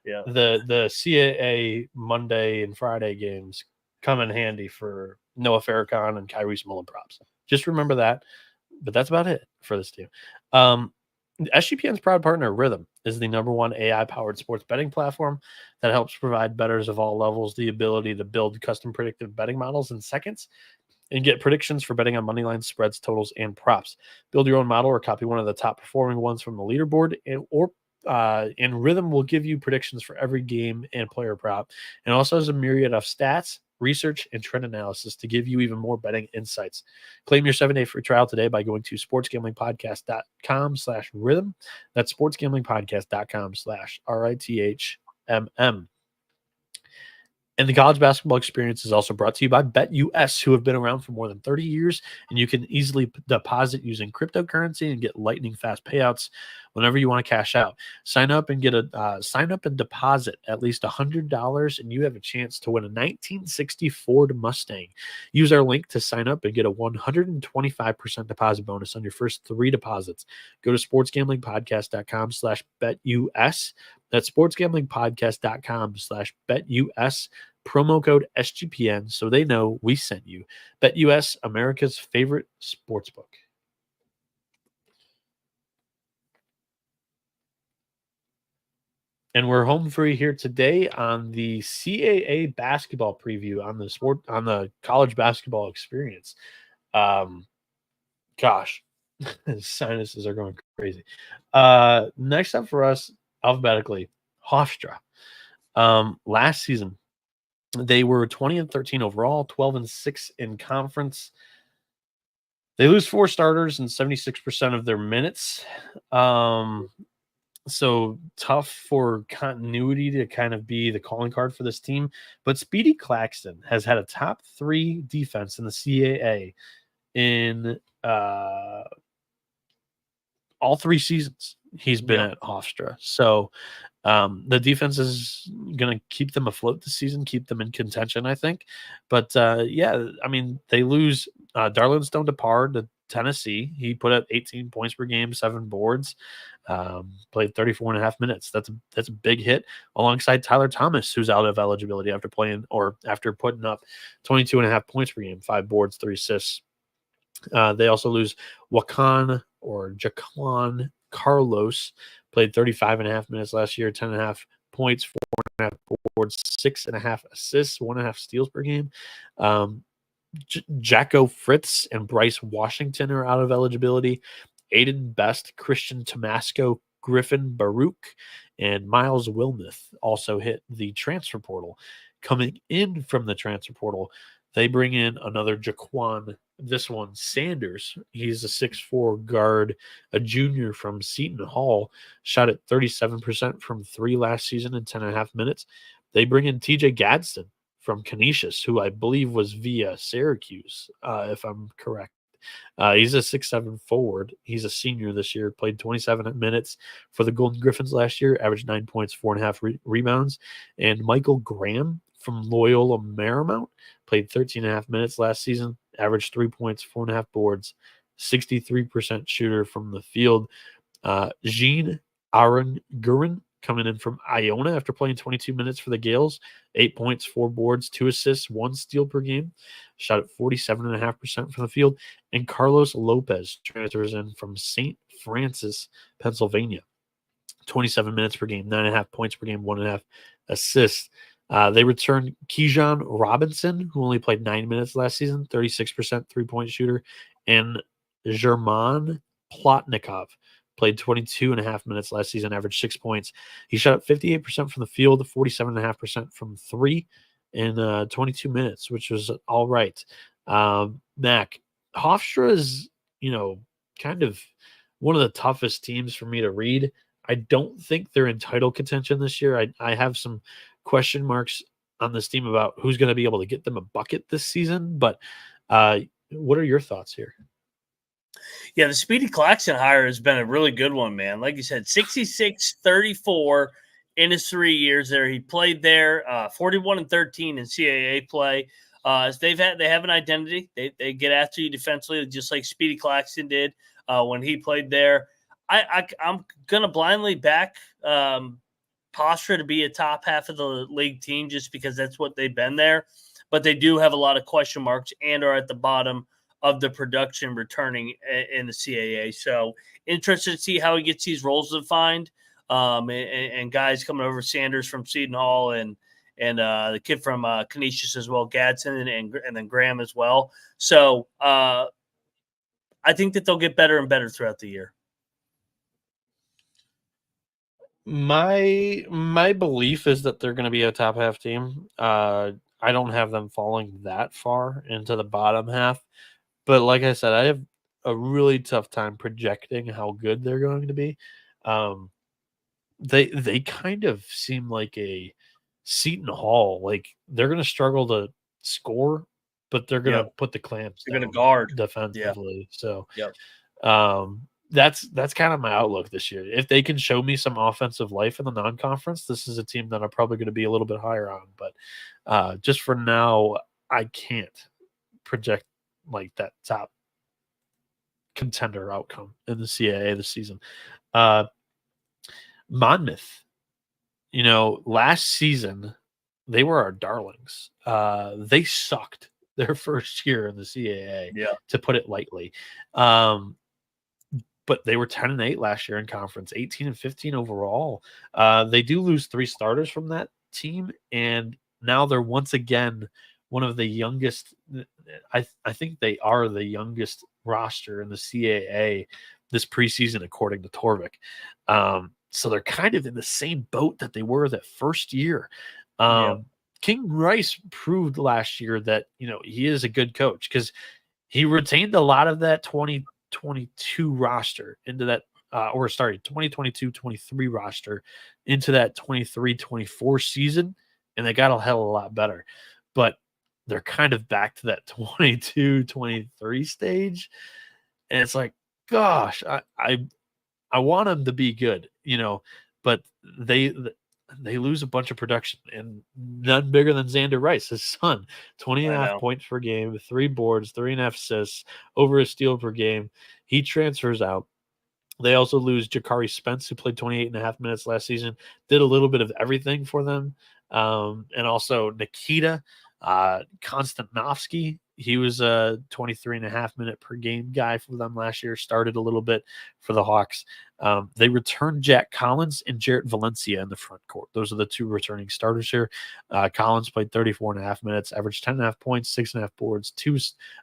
Yeah. The CAA Monday and Friday games come in handy for Noah Farrakhan and Kyrese Mullen props. Just remember that. But that's about it for this team. SGPN's proud partner, Rhythm, is the #1 AI-powered sports betting platform that helps provide bettors of all levels the ability to build custom predictive betting models in seconds and get predictions for betting on money lines, spreads, totals, and props. Build your own model or copy one of the top performing ones from the leaderboard, and Rhythm will give you predictions for every game and player prop, and also has a myriad of stats, research, and trend analysis to give you even more betting insights. Claim your 7-day free trial today by going to sportsgamblingpodcast.com/rhythm. That's sportsgamblingpodcast.com/RITHMM. And the college basketball experience is also brought to you by BetUS, who have been around for more than 30 years, and you can easily deposit using cryptocurrency and get lightning fast payouts whenever you want to cash out. Sign up and deposit at least $100, and you have a chance to win a 1960 Ford Mustang. Use our link to sign up and get a 125% deposit bonus on your first 3 deposits. Go to sportsgamblingpodcast.com/BetUS. That's sportsgamblingpodcast.com/BetUS. Promo code SGPN so they know we sent you. BetUS, America's favorite sportsbook. And we're home free here today on the CAA basketball preview on the college basketball experience. Gosh, sinuses are going crazy. Next up for us, alphabetically, Hofstra. Last season, they were 20-13 overall, 12-6 in conference. They lose 4 starters and 76% of their minutes. So tough for continuity to kind of be the calling card for this team. But Speedy Claxton has had a top 3 defense in the CAA in all 3 seasons he's been at Hofstra. So the defense is going to keep them afloat this season, keep them in contention, I think. But they lose Darlin Stone DePard to Tennessee. He put up 18 points per game, 7 boards, played 34.5 minutes. That's a big hit alongside Tyler Thomas, who's out of eligibility after putting up 22.5 points per game, 5 boards, 3 assists. They also lose Jaquan Carlos, played 35.5 minutes last year, 10.5 points, 4.5 boards, 6.5 assists, 1.5 steals per game. Jacko Fritz and Bryce Washington are out of eligibility. Aiden Best, Christian Tomasco, Griffin Baruch, and Miles Wilmoth also hit the transfer portal. Coming in from the transfer portal, they bring in another Jaquan, this one Sanders. He's a 6'4" guard, a junior from Seton Hall, shot at 37% from 3 last season in 10.5 minutes. They bring in TJ Gadsden from Canisius, who I believe was via Syracuse, if I'm correct. He's a 6'7" forward. He's a senior this year, played 27 minutes for the Golden Griffins last year, averaged 9 points, 4.5 rebounds. And Michael Graham from Loyola Marymount played 13.5 minutes last season, averaged 3 points, 4.5 boards, 63% shooter from the field. Jean Aranguren coming in from Iona after playing 22 minutes for the Gales, 8 points, 4 boards, 2 assists, 1 steal per game, shot at 47.5% from the field. And Carlos Lopez transfers in from St. Francis, Pennsylvania, 27 minutes per game, 9.5 points per game, 1.5 assists. They return Keyshawn Robinson, who only played 9 minutes last season, 36% 3-point shooter, and German Plotnikov played 22.5 minutes last season, averaged 6 points. He shot at 58% from the field, 47.5% from 3 in 22 minutes, which was all right. Mac, Hofstra is, kind of one of the toughest teams for me to read. I don't think they're in title contention this year. I have some question marks on this team about who's going to be able to get them a bucket this season. But what are your thoughts here? Yeah, the Speedy Claxton hire has been a really good one, man. Like you said, 66-34 in his 3 years there. He played there, 41-13 in CAA play. They have an identity. They get after you defensively, just like Speedy Claxton did when he played there. I'm gonna blindly back Hofstra to be a top half of the league team just because that's what they've been there. But they do have a lot of question marks and are at the bottom of the production returning in the CAA. So interested to see how he gets these roles defined. And guys coming over, Sanders from Seton Hall and the kid from Canisius as well, Gadsden, and then Graham as well. So I think that they'll get better and better throughout the year. My belief is that they're going to be a top half team. I don't have them falling that far into the bottom half. But like I said, I have a really tough time projecting how good they're going to be. They kind of seem like a Seton Hall. Like they're going to struggle to score, but they're going to put the clamps down. They're going to guard defensively. Yeah. So that's kind of my outlook this year. If they can show me some offensive life in the non-conference, this is a team that I'm probably going to be a little bit higher on. But just for now, I can't project like that top contender outcome in the CAA this season. Monmouth, last season they were our darlings. They sucked their first year in the CAA, to put it lightly. But they were 10-8 last year in conference, 18-15 overall. They do lose 3 starters from that team, and now they're once again one of the youngest. I think they are the youngest roster in the CAA this preseason, according to Torvik. So they're kind of in the same boat that they were that first year. King Rice proved last year that, he is a good coach because he retained a lot of that 2022 roster into that, 2022-23 roster into that 23-24 season, and they got a hell of a lot better. But they're kind of back to that 22-23 stage. And it's like, gosh, I want them to be good, but they lose a bunch of production, and none bigger than Xander Rice, his son. 20.5 points per game, 3 boards, 3.5 assists, over a steal per game. He transfers out. They also lose Jakari Spence, who played 28.5 minutes last season, did a little bit of everything for them. And also Nikita Konstantinovsky He was a 23.5 minute per game guy for them last year, started a little bit for the Hawks. They returned Jack Collins and Jarrett Valencia in the front court. Those are the two returning starters here. Collins played 34.5 minutes, averaged 10.5 points, 6.5 boards, 2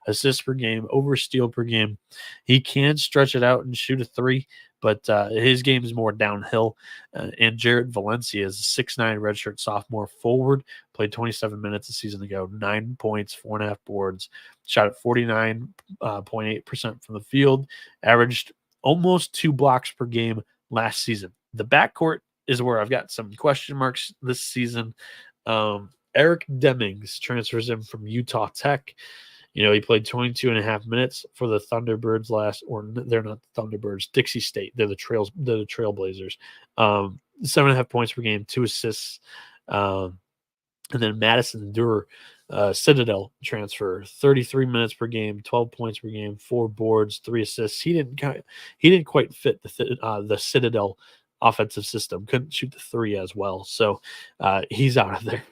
assists per game, over a steal per game. He can stretch it out and shoot a three, but his game is more downhill. And Jarrett Valencia is a 6'9" redshirt sophomore forward, played 27 minutes a season ago, 9 points, 4.5 boards, shot at 49.8% from the field, averaged almost 2 blocks per game last season. The backcourt is where I've got some question marks this season. Eric Demings transfers in from Utah Tech. He played 22.5 minutes for the Thunderbirds they're not the Thunderbirds, Dixie State. They're the Trailblazers. 7.5 points per game, 2 assists. And then Madison Durr, Citadel transfer, 33 minutes per game, 12 points per game, 4 boards, 3 assists. He didn't quite fit the Citadel offensive system. Couldn't shoot the three as well. So he's out of there.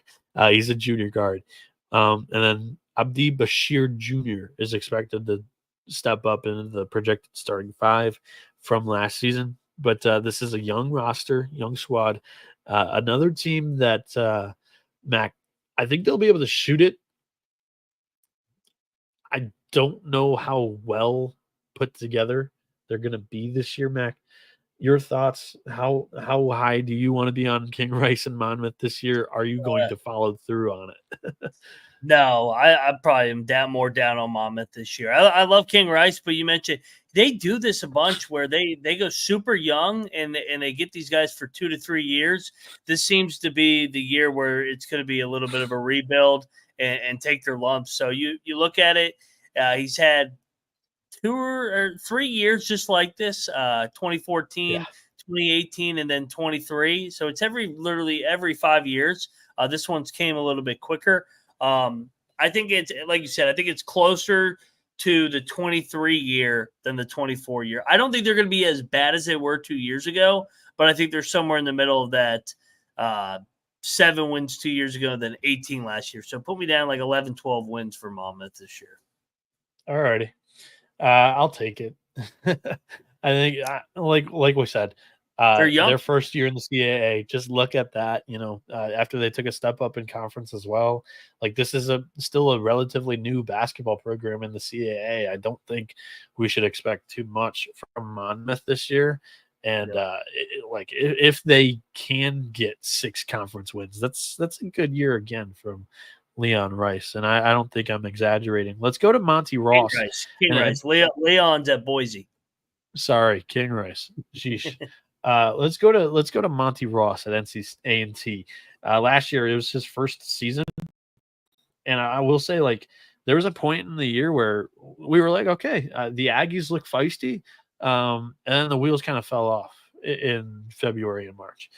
He's a junior guard. And then Abdi Bashir Jr. is expected to step up into the projected starting 5 from last season. But this is a young roster, young squad. Another team that, Mac, I think they'll be able to shoot it. I don't know how well put together they're going to be this year, Mac. Your thoughts? How high do you want to be on King Rice and Monmouth this year? Are you going to follow through on it? No, I probably am more down on Monmouth this year. I love King Rice, but you mentioned they do this a bunch where they go super young and they get these guys for 2 to 3 years. This seems to be the year where it's going to be a little bit of a rebuild and take their lumps. So you look at it, he's had 2 or 3 years just like this, 2014, 2018, and then 23. So it's literally every 5 years. This one's came a little bit quicker. I think it's, like you said, I think it's closer to the 23 year than the 24 year. I don't think they're going to be as bad as they were 2 years ago, but I think they're somewhere in the middle of that 7 wins 2 years ago, then 18 last year. So put me down like 11, 12 wins for Monmouth this year. All righty. I'll take it. I think, like we said, their first year in the CAA, just look at that, after they took a step up in conference as well. Like, this is still a relatively new basketball program in the CAA. I don't think we should expect too much from Monmouth this year. And if they can get 6 conference wins, that's a good year again from Leon Rice. And I don't think I'm exaggerating. Let's go to Monty Ross. King Rice. Leon's at Boise. Sorry, King Rice. Sheesh. Let's go to Monty Ross at A&T. Last year, it was his first season. And I will say, there was a point in the year where we were like, okay, the Aggies look feisty. And then the wheels kind of fell off in February and March.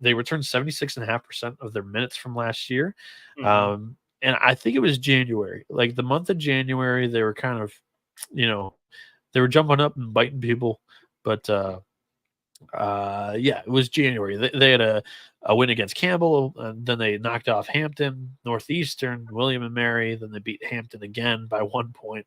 They returned 76.5% of their minutes from last year. Mm-hmm. And I think it was January. Like, the month of January, they were kind of, they were jumping up and biting people. But it was January. They had a win against Campbell, and then they knocked off Hampton, Northeastern, William and Mary. Then they beat Hampton again by 1 point.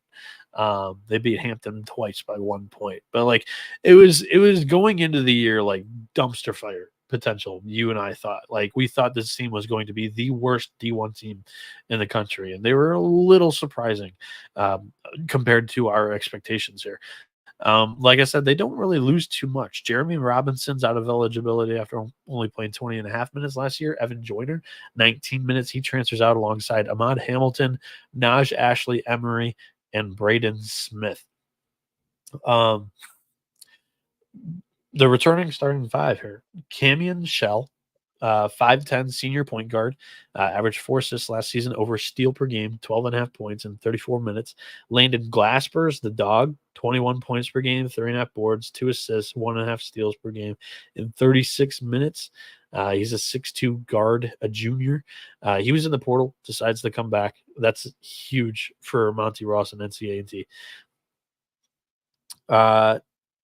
They beat Hampton twice by 1 point. But it was going into the year like dumpster fire potential. You and I thought, we thought this team was going to be the worst D1 team in the country, and they were a little surprising compared to our expectations here. Like I said, they don't really lose too much. Jeremy Robinson's out of eligibility after only playing 20.5 minutes last year. Evan Joyner, 19 minutes. He transfers out alongside Ahmad Hamilton, Naj Ashley Emery, and Braden Smith. The returning starting 5 here. Camion Shell, 5'10", senior point guard, averaged 4 assists last season, over a steal per game, 12.5 points in 34 minutes. Landon Glaspers, the dog, 21 points per game, 3.5 boards, 2 assists, 1.5 steals per game in 36 minutes. He's a 6'2" guard, a junior. He was in the portal, decides to come back. That's huge for Monty Ross and NCAA.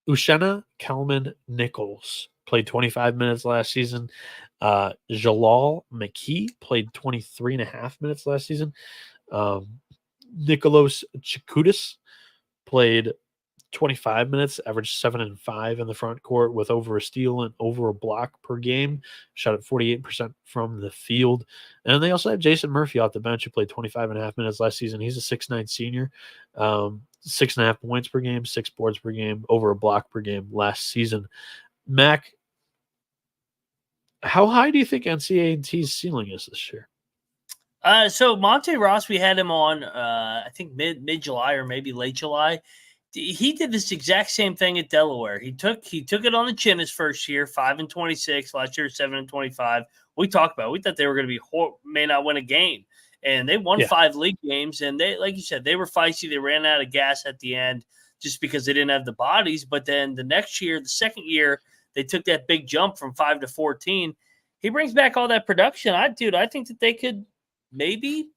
Ushena Kalman Nichols played 25 minutes last season. Jalal McKee played 23.5 minutes last season. Nicholas Chikudis played 25 minutes, averaged 7 and 5 in the front court with over a steal and over a block per game, shot at 48% from the field. And they also have Jason Murphy off the bench who played 25 and a half minutes last season. He's a 6'9 senior, 6.5 points per game, 6 boards per game, over a block per game last season. Mac, how high do you think NCAA's ceiling is this year? So Monte Ross, we had him on, I think mid July or maybe late July. He did this exact same thing at Delaware. He took it on the chin his first year, 5-26. Last year, 7-25. We talked about it. We thought they were going to may not win a game, and they won 5 league games. And they, like you said, they were feisty. They ran out of gas at the end just because they didn't have the bodies. But then the next year, the second year, they took that big jump from 5 to 14. He brings back all that production. I think that they could maybe.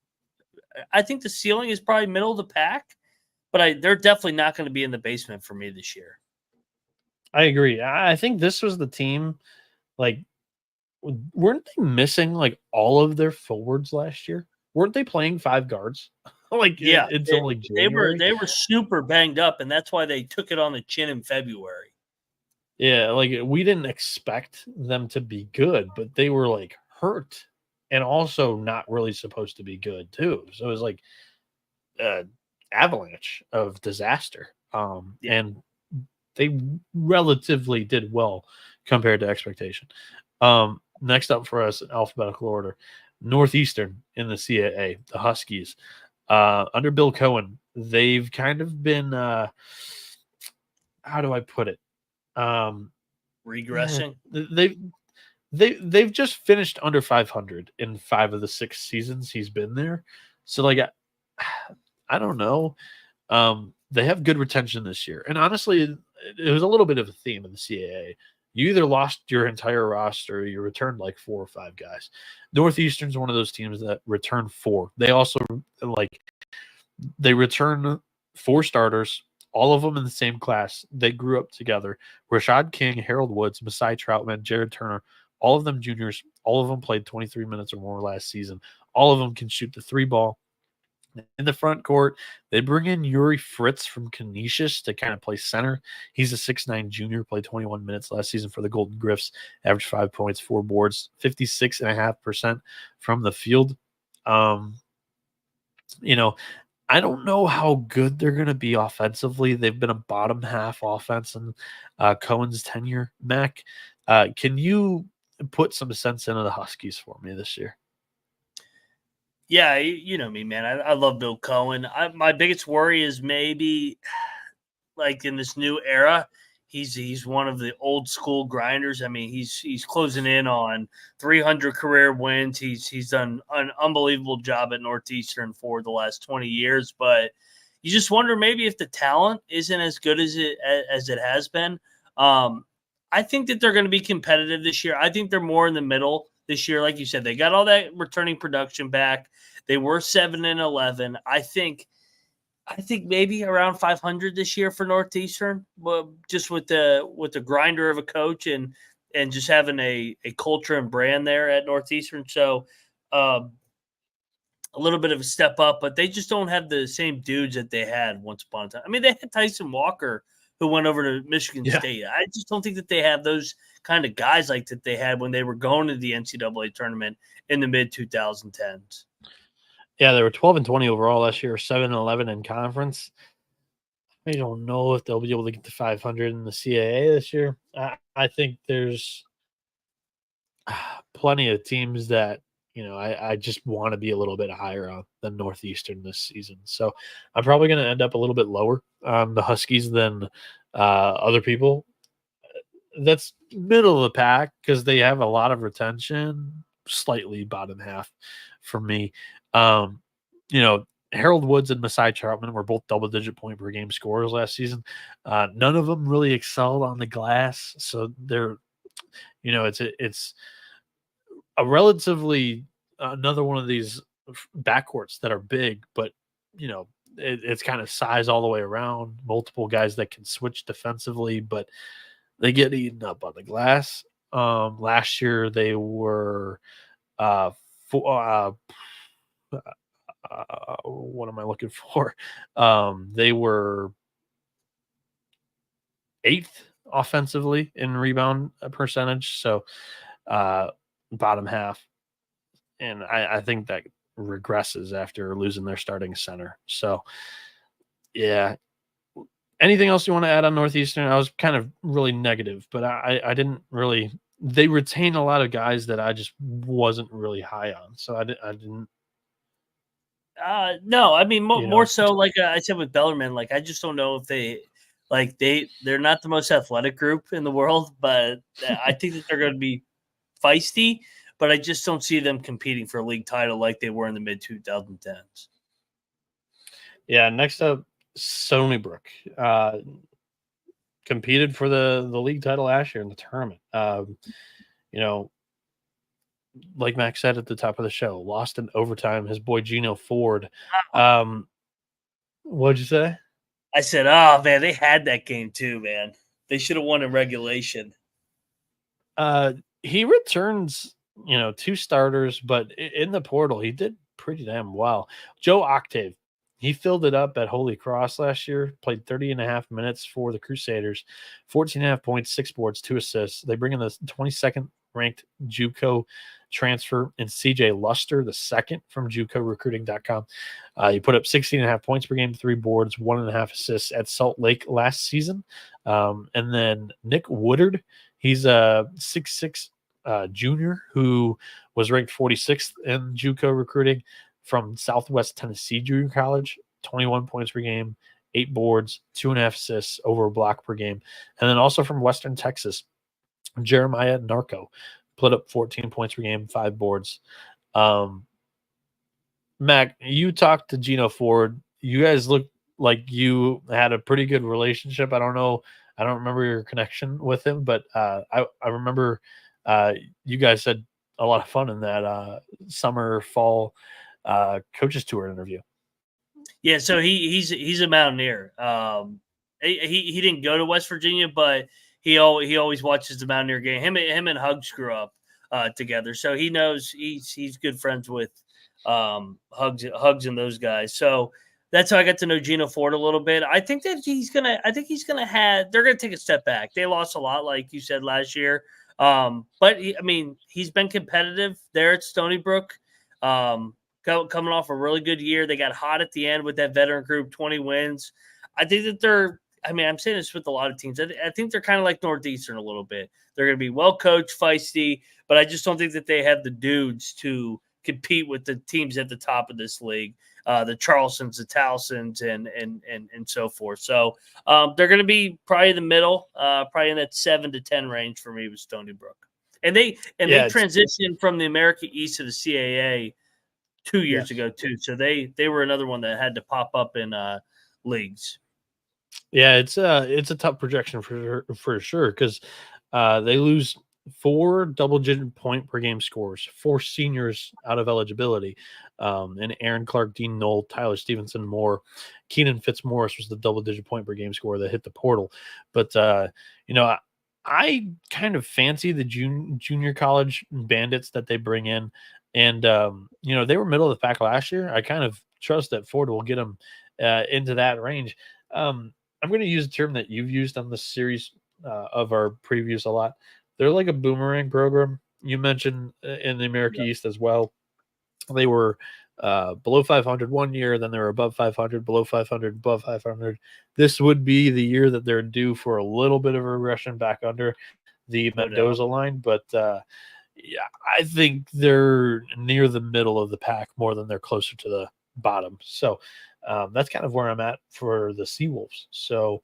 I think the ceiling is probably middle of the pack. But they're definitely not going to be in the basement for me this year. I agree. I think this was the team, weren't they missing, all of their forwards last year? Weren't they playing 5 guards? Until January? They were super banged up, and that's why they took it on the chin in February. Yeah, we didn't expect them to be good, but they were, hurt and also not really supposed to be good, too. So it was avalanche of disaster, and they relatively did well compared to expectation. Next up for us in alphabetical order, Northeastern in the CAA, the Huskies. Under Bill Cohen, they've kind of been how do I put it? Regressing. They've just finished under 500 in 5 of the 6 seasons he's been there. So I don't know. They have good retention this year. And honestly, it was a little bit of a theme in the CAA. You either lost your entire roster or you returned 4 or 5 guys. Northeastern's one of those teams that return 4. They also they return 4 starters, all of them in the same class. They grew up together. Rashad King, Harold Woods, Masai Troutman, Jared Turner, all of them juniors. All of them played 23 minutes or more last season. All of them can shoot the 3 ball. In the front court, they bring in Yuri Fritz from Canisius to kind of play center. He's a 6'9 junior, played 21 minutes last season for the Golden Griffs, averaged 5 points, 4 boards, 56.5% from the field. I don't know how good they're going to be offensively. They've been a bottom half offense in Cohen's tenure. Mac, can you put some sense into the Huskies for me this year? Yeah, you know me, man. I love Bill Cohen. My biggest worry is maybe in this new era, he's one of the old school grinders. I mean, he's closing in on 300 career wins. He's done an unbelievable job at Northeastern for the last 20 years. But you just wonder maybe if the talent isn't as good as it has been. I think that they're going to be competitive this year. I think they're more in the middle this year. Like you said, they got all that returning production back. They were 7-11. I think maybe around 500 this year for Northeastern, but just with the grinder of a coach and just having a culture and brand there at Northeastern. So a little bit of a step up, but they just don't have the same dudes that they had once upon a time. I mean, they had Tyson Walker, who went over to Michigan State. I just don't think that they have those kind of guys like that they had when they were going to the NCAA tournament in the mid-2010s. Yeah, they were 12-20 overall last year, 7-11 in conference. I don't know if they'll be able to get to 500 in the CAA this year. I think there's plenty of teams that, I just want to be a little bit higher on than Northeastern this season. So I'm probably going to end up a little bit lower on the Huskies than other people. That's middle of the pack because they have a lot of retention, slightly bottom half for me. Harold Woods and Masai Troutman were both double-digit point per game scorers last season. None of them really excelled on the glass, so they're, it's a relatively another one of these backcourts that are big, but it's kind of size all the way around. Multiple guys that can switch defensively, but they get eaten up on the glass. Last year they were what am I looking for? They were 8th offensively in rebound percentage. So bottom half. And I think that regresses after losing their starting center. So, yeah. Anything else you want to add on Northeastern? I was kind of really negative, but I didn't really. They retain a lot of guys that I just wasn't really high on. So I didn't. No, I mean more so like I said with Bellarmine. Like I just don't know if they're not the most athletic group in the world, but I think that they're going to be feisty. But I just don't see them competing for a league title like they were in the mid 2010s. Yeah. Next up, Stony Brook competed for the league title last year in the tournament. Like Mac said at the top of the show, lost in overtime. His boy Gino Ford. What'd you say? I said, "Oh man, they had that game too, man. They should have won in regulation." He returns, 2 starters, but in the portal, he did pretty damn well. Joe Octave, he filled it up at Holy Cross last year, played 30.5 minutes for the Crusaders, 14.5 points, 6 boards, 2 assists. They bring in the 22nd ranked JUCO transfer in CJ Luster, the second from JUCOrecruiting.com. He put up 16.5 points per game, 3 boards, 1.5 assists at Salt Lake last season. And then Nick Woodard, he's a 6'6" junior who was ranked 46th in JUCO recruiting from Southwest Tennessee Junior College, 21 points per game, 8 boards, 2.5 assists, over a block per game. And then also from Western Texas, Jeremiah Narco put up 14 points per game, 5 boards. Mac, you talked to Gino Ford. You guys look like you had a pretty good relationship. I don't know. I don't remember your connection with him, but I remember you guys had a lot of fun in that summer, fall coaches tour interview. Yeah, so he's a Mountaineer. He didn't go to West Virginia, but he always watches the Mountaineer game. Him and Hugs grew up together, so he knows he's good friends with Hugs and those guys. So that's how I got to know Gino Ford a little bit. I think that they're gonna take a step back. They lost a lot, like you said, last year. But he's been competitive there at Stony Brook. Coming off a really good year. They got hot at the end with that veteran group, 20 wins. I think that I'm saying this with a lot of teams. I think they're kind of like Northeastern a little bit. They're going to be well coached, feisty, but I just don't think that they have the dudes to compete with the teams at the top of this league, the Charlestons, the Towsons, and so forth. So they're going to be probably in the middle, probably in that 7 to 10 range for me with Stony Brook. And they transitioned from the America East to the CAA 2 years ago too. So they were another one that had to pop up in leagues. Yeah, it's a tough projection for sure because they lose 4 double-digit point per game scores, 4 seniors out of eligibility, and Aaron Clark, Dean Knoll, Tyler Stevenson, Moore, Keenan Fitzmaurice was the double-digit point per game score that hit the portal. But I kind of fancy the junior college bandits that they bring in. And, they were middle of the pack last year. I kind of trust that Ford will get them into that range. I'm going to use a term that you've used on this series of our previews a lot. They're like a boomerang program. You mentioned in the America East as well. They were below 500 one year, then they were above 500, below 500, above 500. This would be the year that they're due for a little bit of a regression back under the Mendoza line, but yeah, I think they're near the middle of the pack more than they're closer to the bottom. So that's kind of where I'm at for the Seawolves. So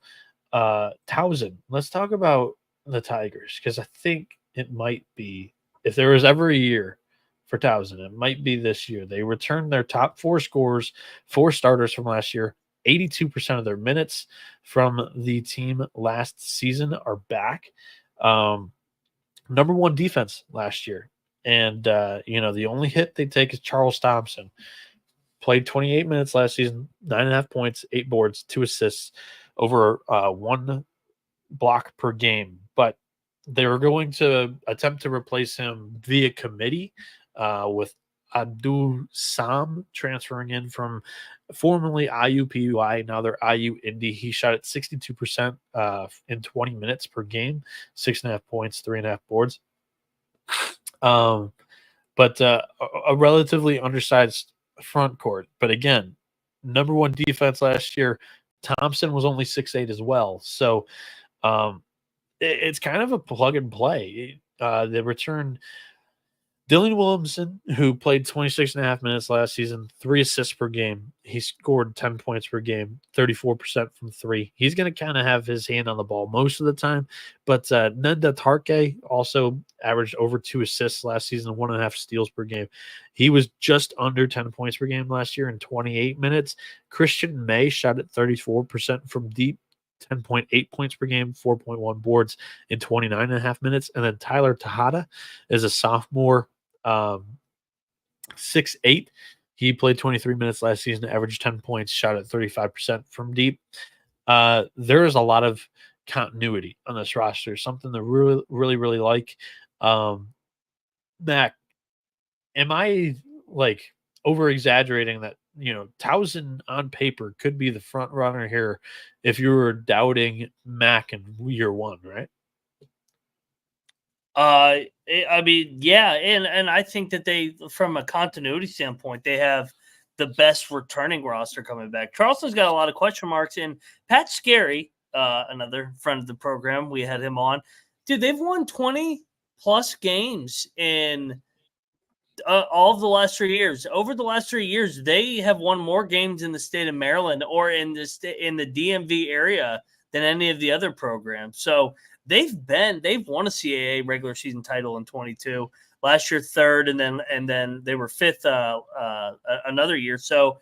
Towson, let's talk about the Tigers, because I think it might be, if there was ever a year for Towson, it might be this year. They returned their top 4 scorers, 4 starters from last year. 82% of their minutes from the team last season are back. Number 1 defense last year. And, the only hit they take is Charles Thompson. Played 28 minutes last season, 9.5 points, 8 boards, 2 assists, over 1 block per game. But they were going to attempt to replace him via committee with Abdul Sam transferring in from formerly IUPUI, now they're IU Indy. He shot at 62% in 20 minutes per game, 6.5 points, 3.5 boards. But a relatively undersized front court. But again, number one defense last year. Thompson was only 6'8" as well. So it's kind of a plug and play. They returned Dylan Williamson, who played 26.5 minutes last season, 3 assists per game. He scored 10 points per game, 34% from 3. He's going to kind of have his hand on the ball most of the time. But Nenda Tarke also averaged over 2 assists last season, 1.5 steals per game. He was just under 10 points per game last year in 28 minutes. Christian May shot at 34% from deep, 10.8 points per game, 4.1 boards in 29.5 minutes. And then Tyler Tejada is a sophomore, 6'8". He played 23 minutes last season, averaged 10 points, shot at 35% from deep. There is a lot of continuity on this roster, something to really like. Mac, am I like over exaggerating that, Towson on paper could be the front runner here if you were doubting Mac in year one, right? I mean, yeah, and I think that they, from a continuity standpoint, they have the best returning roster coming back. Charleston's got a lot of question marks, and Pat Scarry, another friend of the program, we had him on. Dude, they've won 20-plus games in all of the last 3 years. Over the last 3 years, they have won more games in the state of Maryland or in the DMV area than any of the other programs. So they've won a CAA regular season title in 22. Last year, third, and then they were fifth another year. So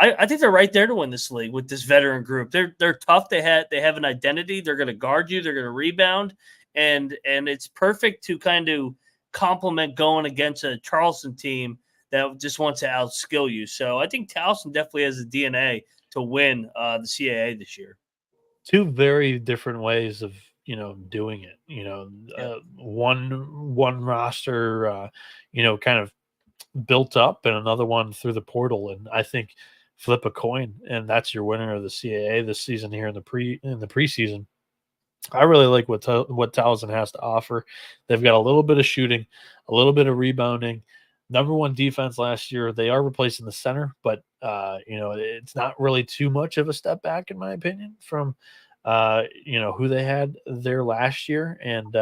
I think they're right there to win this league with this veteran group. They're tough. They have an identity. They're going to guard you. They're going to rebound, and it's perfect to kind of complement going against a Charleston team that just wants to outskill you. So I think Towson definitely has the DNA to win the CAA this year. Two very different ways of doing it. One roster kind of built up, and another one through the portal. And I think flip a coin, and that's your winner of the CAA this season here in the preseason. I really like what Towson has to offer. They've got a little bit of shooting, a little bit of rebounding. Number one defense last year. They are replacing the center, but it's not really too much of a step back, in my opinion, from who they had there last year. And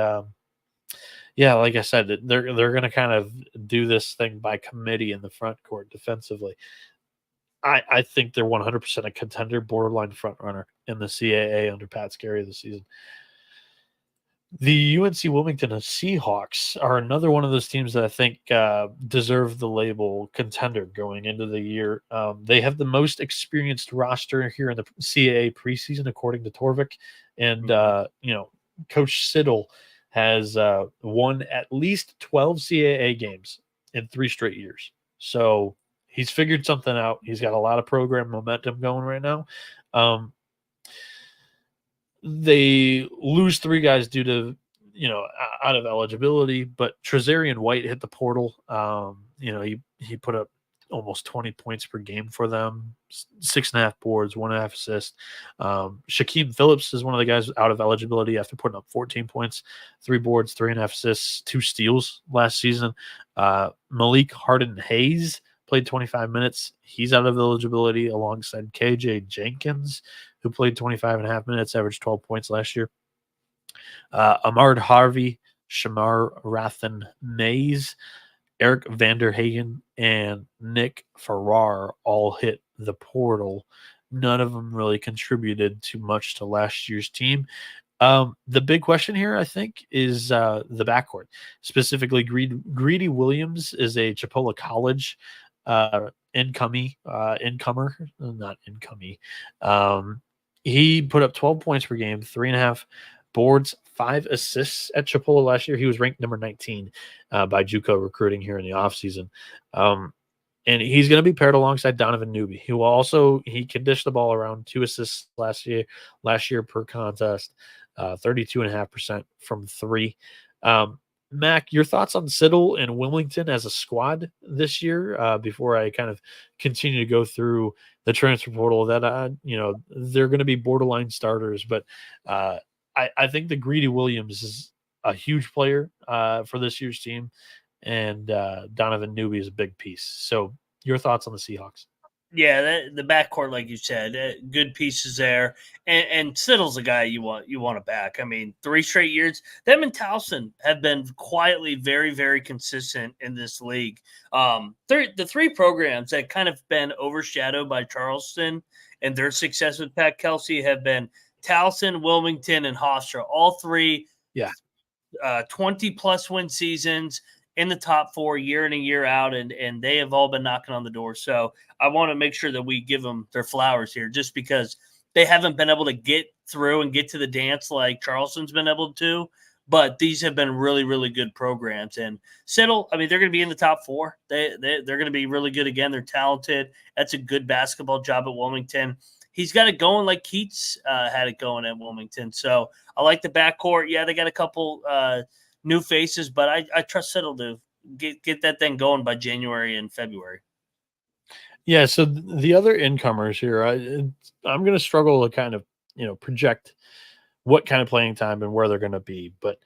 like I said, they're going to kind of do this thing by committee in the front court defensively. I think they're 100% a contender, borderline front runner in the CAA under Pat Scarry this season. The UNC Wilmington Seahawks are another one of those teams that I think deserve the label contender going into the year. They have the most experienced roster here in the CAA preseason, according to Torvik. And, Coach Siddle has won at least 12 CAA games in 3 straight years. So he's figured something out. He's got a lot of program momentum going right now. They lose 3 guys due to, out of eligibility, but Trezarian White hit the portal. He put up almost 20 points per game for them, 6.5 boards, 1.5 assists. Shaquem Phillips is one of the guys out of eligibility after putting up 14 points, 3 boards, 3.5 assists, 2 steals last season. Malik Harden-Hayes played 25 minutes. He's out of eligibility alongside KJ Jenkins, who played 25.5 minutes, averaged 12 points last year. Ahmad Harvey, Shamar Rathan Mays, Eric Vanderhagen, and Nick Farrar all hit the portal. None of them really contributed too much to last year's team. The big question here, I think, is the backcourt. Specifically, Greedy Williams is a Chipola College incomer. He put up 12 points per game, 3.5 boards, 5 assists at Chipola last year. He was ranked number 19 by JUCO recruiting here in the offseason. And he's going to be paired alongside Donovan Newby. He can dish the ball around, 2 assists last year per contest, 32.5% from 3. Mac, your thoughts on Siddle and Wilmington as a squad this year before I kind of continue to go through the transfer portal that, they're going to be borderline starters, but I think the Greedy Williams is a huge player for this year's team, and Donovan Newby is a big piece. So your thoughts on the Seahawks? Yeah, the backcourt, like you said, good pieces there, and Siddle's a guy you want to back. I mean, 3 straight years. Them and Towson have been quietly very, very consistent in this league. The 3 programs that kind of been overshadowed by Charleston and their success with Pat Kelsey have been Towson, Wilmington, and Hofstra. All 3, 20-plus win seasons in the top 4 year in and year out, and they have all been knocking on the door. So I want to make sure that we give them their flowers here, just because they haven't been able to get through and get to the dance like Charleston's been able to. But these have been really, really good programs. And Siddle, I mean, they're going to be in the top 4. They're going to be really good again. They're talented. That's a good basketball job at Wilmington. He's got it going like Keats had it going at Wilmington. So I like the backcourt. Yeah, they got a couple new faces, but I trust Siddle to get that thing going by January and February. Yeah, so the other incomers here, I'm going to struggle to kind of, project what kind of playing time and where they're going to be. But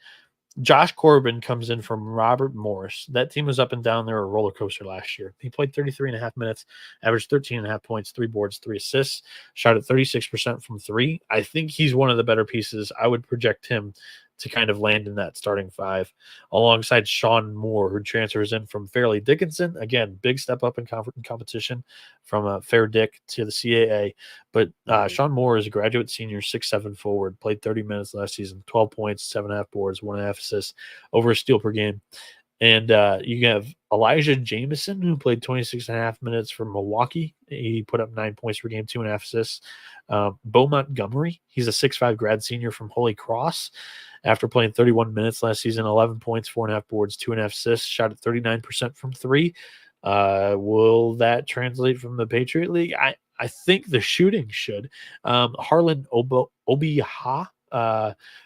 Josh Corbin comes in from Robert Morris. That team was up and down. They were a roller coaster last year. He played 33.5 minutes, averaged 13.5 points, 3 boards, 3 assists, shot at 36% from 3. I think he's one of the better pieces. I would project him to kind of land in that starting 5 alongside Sean Moore, who transfers in from Fairleigh Dickinson. Again, big step up in competition from Fair Dick to the CAA. But Sean Moore is a graduate senior, 6'7" forward, played 30 minutes last season, 12 points, 7.5 boards, 1.5 assists, over a steal per game. And you have Elijah Jameson, who played 26.5 minutes for Milwaukee. He put up 9 points per game, 2.5 assists. Bo Montgomery, he's a 6'5" grad senior from Holy Cross. After playing 31 minutes last season, 11 points, 4.5 boards, 2.5 assists, shot at 39% from 3. Will that translate from the Patriot League? I think the shooting should. Harlan Obiha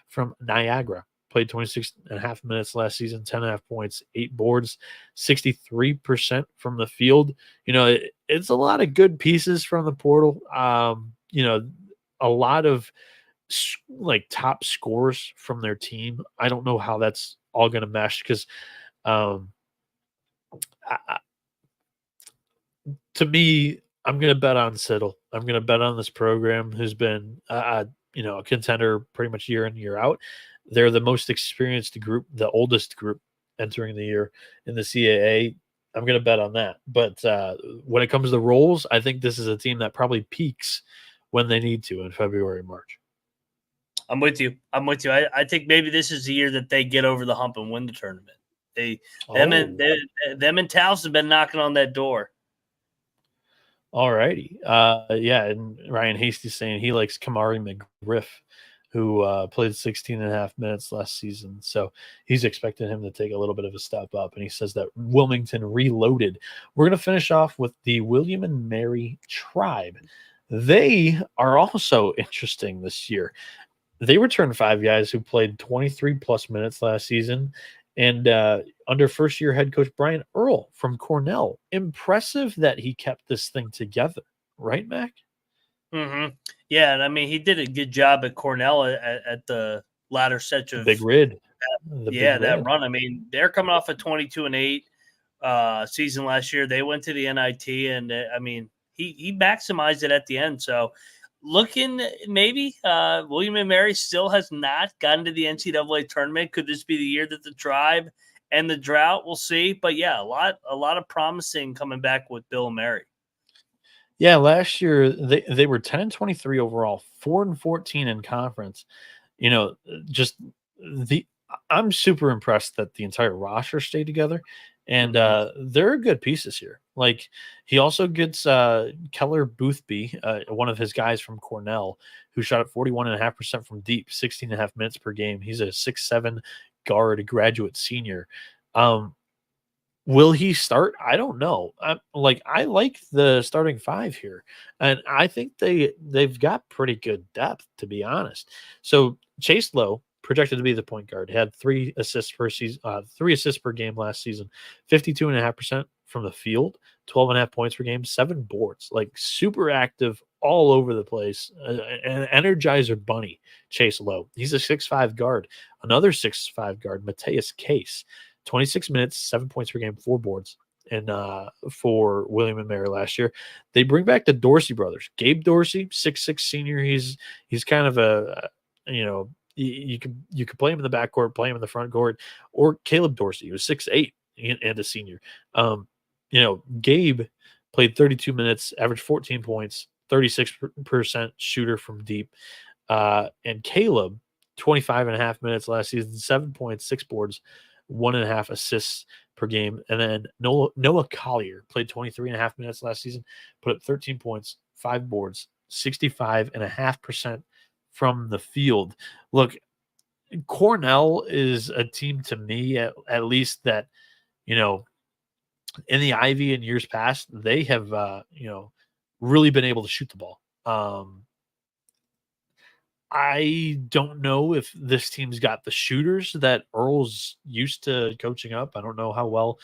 from Niagara played 26.5 minutes last season, 10.5 points, 8 boards, 63% from the field. It's a lot of good pieces from the portal. A lot of like top scores from their team. I don't know how that's all going to mesh because to me, I'm going to bet on Siddle. I'm going to bet on this program who's been a contender pretty much year in, year out. They're the most experienced group, the oldest group entering the year in the CAA. I'm going to bet on that. But when it comes to the roles, I think this is a team that probably peaks when they need to in February, March. I'm with you. I think maybe this is the year that they get over the hump and win the tournament. Them and Towson have been knocking on that door. All righty. And Ryan Hasty's saying he likes Kamari McGriff, who played 16.5 minutes last season. So he's expecting him to take a little bit of a step up. And he says that Wilmington reloaded. We're going to finish off with the William and Mary Tribe. They are also interesting this year. They returned 5 guys who played 23-plus minutes last season. And under first-year head coach Brian Earl from Cornell. Impressive that he kept this thing together. Right, Mac? Mm-hmm. Yeah, and I mean, he did a good job at Cornell at the latter stretch of Big Red. That run. I mean, they're coming off a 22-8 season last year. They went to the NIT, and I mean, he maximized it at the end. So, looking maybe William and Mary still has not gotten to the NCAA tournament. Could this be the year that the Tribe and the Drought? We'll see. But yeah, a lot of promising coming back with Bill and Mary. Yeah, last year they were 10-23 overall, 4-14 in conference. I'm super impressed that the entire roster stayed together, and they're good pieces here. Like, he also gets Keller Boothby, one of his guys from Cornell, who shot at 41.5% from deep, 16.5 minutes per game. He's a 6'7" guard, graduate senior. Will he start? I don't know. I like the starting 5 here, and I think they've got pretty good depth, to be honest. So Chase Lowe, projected to be the point guard. He had 3 assists per season, 3 assists per game last season, 52.5% from the field, 12.5 points per game, 7 boards, like super active all over the place. An Energizer bunny, Chase Lowe. He's a 6'5" guard. Another 6'5" guard, Mateus Case, 26 minutes, 7 points per game, 4 boards. And for William and Mary last year, they bring back the Dorsey brothers. Gabe Dorsey, 6'6" senior. He's kind of a you could play him in the backcourt, play him in the front court, or Caleb Dorsey, who was 6'8" and a senior. Gabe played 32 minutes, averaged 14 points, 36% shooter from deep. And Caleb, 25.5 minutes last season, 7 points, 6 boards, 1.5 assists per game. And then Noah Collier played 23.5 minutes last season, put up 13 points, 5 boards, 65.5% from the field. Look, Cornell is a team to me, at least that, in the Ivy in years past, they have, really been able to shoot the ball. I don't know if this team's got the shooters that Earl's used to coaching up. I don't know how well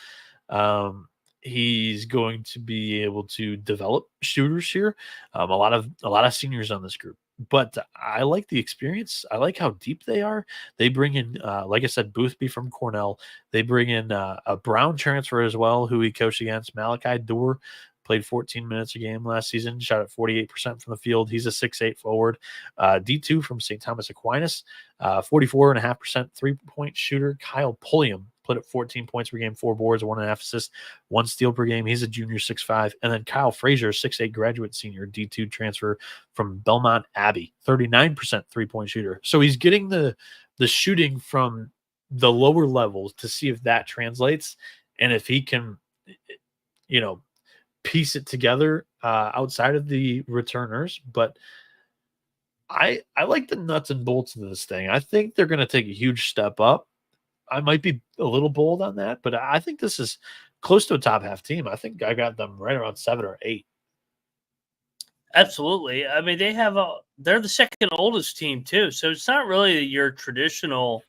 he's going to be able to develop shooters here. A lot of seniors on this group, but I like the experience. I like how deep they are. They bring in, like I said, Boothby from Cornell. They bring in a Brown transfer as well, who he coached against, Malachi Dorr. Played 14 minutes a game last season, shot at 48% from the field. He's a 6'8" forward. D2 from St. Thomas Aquinas, 44.5% three-point shooter. Kyle Pulliam put up 14 points per game, 4 boards, 1.5 assists, 1 steal per game. He's a junior, 6'5". And then Kyle Frazier, 6'8" graduate senior, D2 transfer from Belmont Abbey, 39% three-point shooter. So he's getting the shooting from the lower levels to see if that translates and if he can, piece it together outside of the returners. But I like the nuts and bolts of this thing. I think they're going to take a huge step up. I might be a little bold on that, but I think this is close to a top half team. I think I got them right around 7 or 8. Absolutely. I mean, they're the second oldest team too. So it's not really your traditional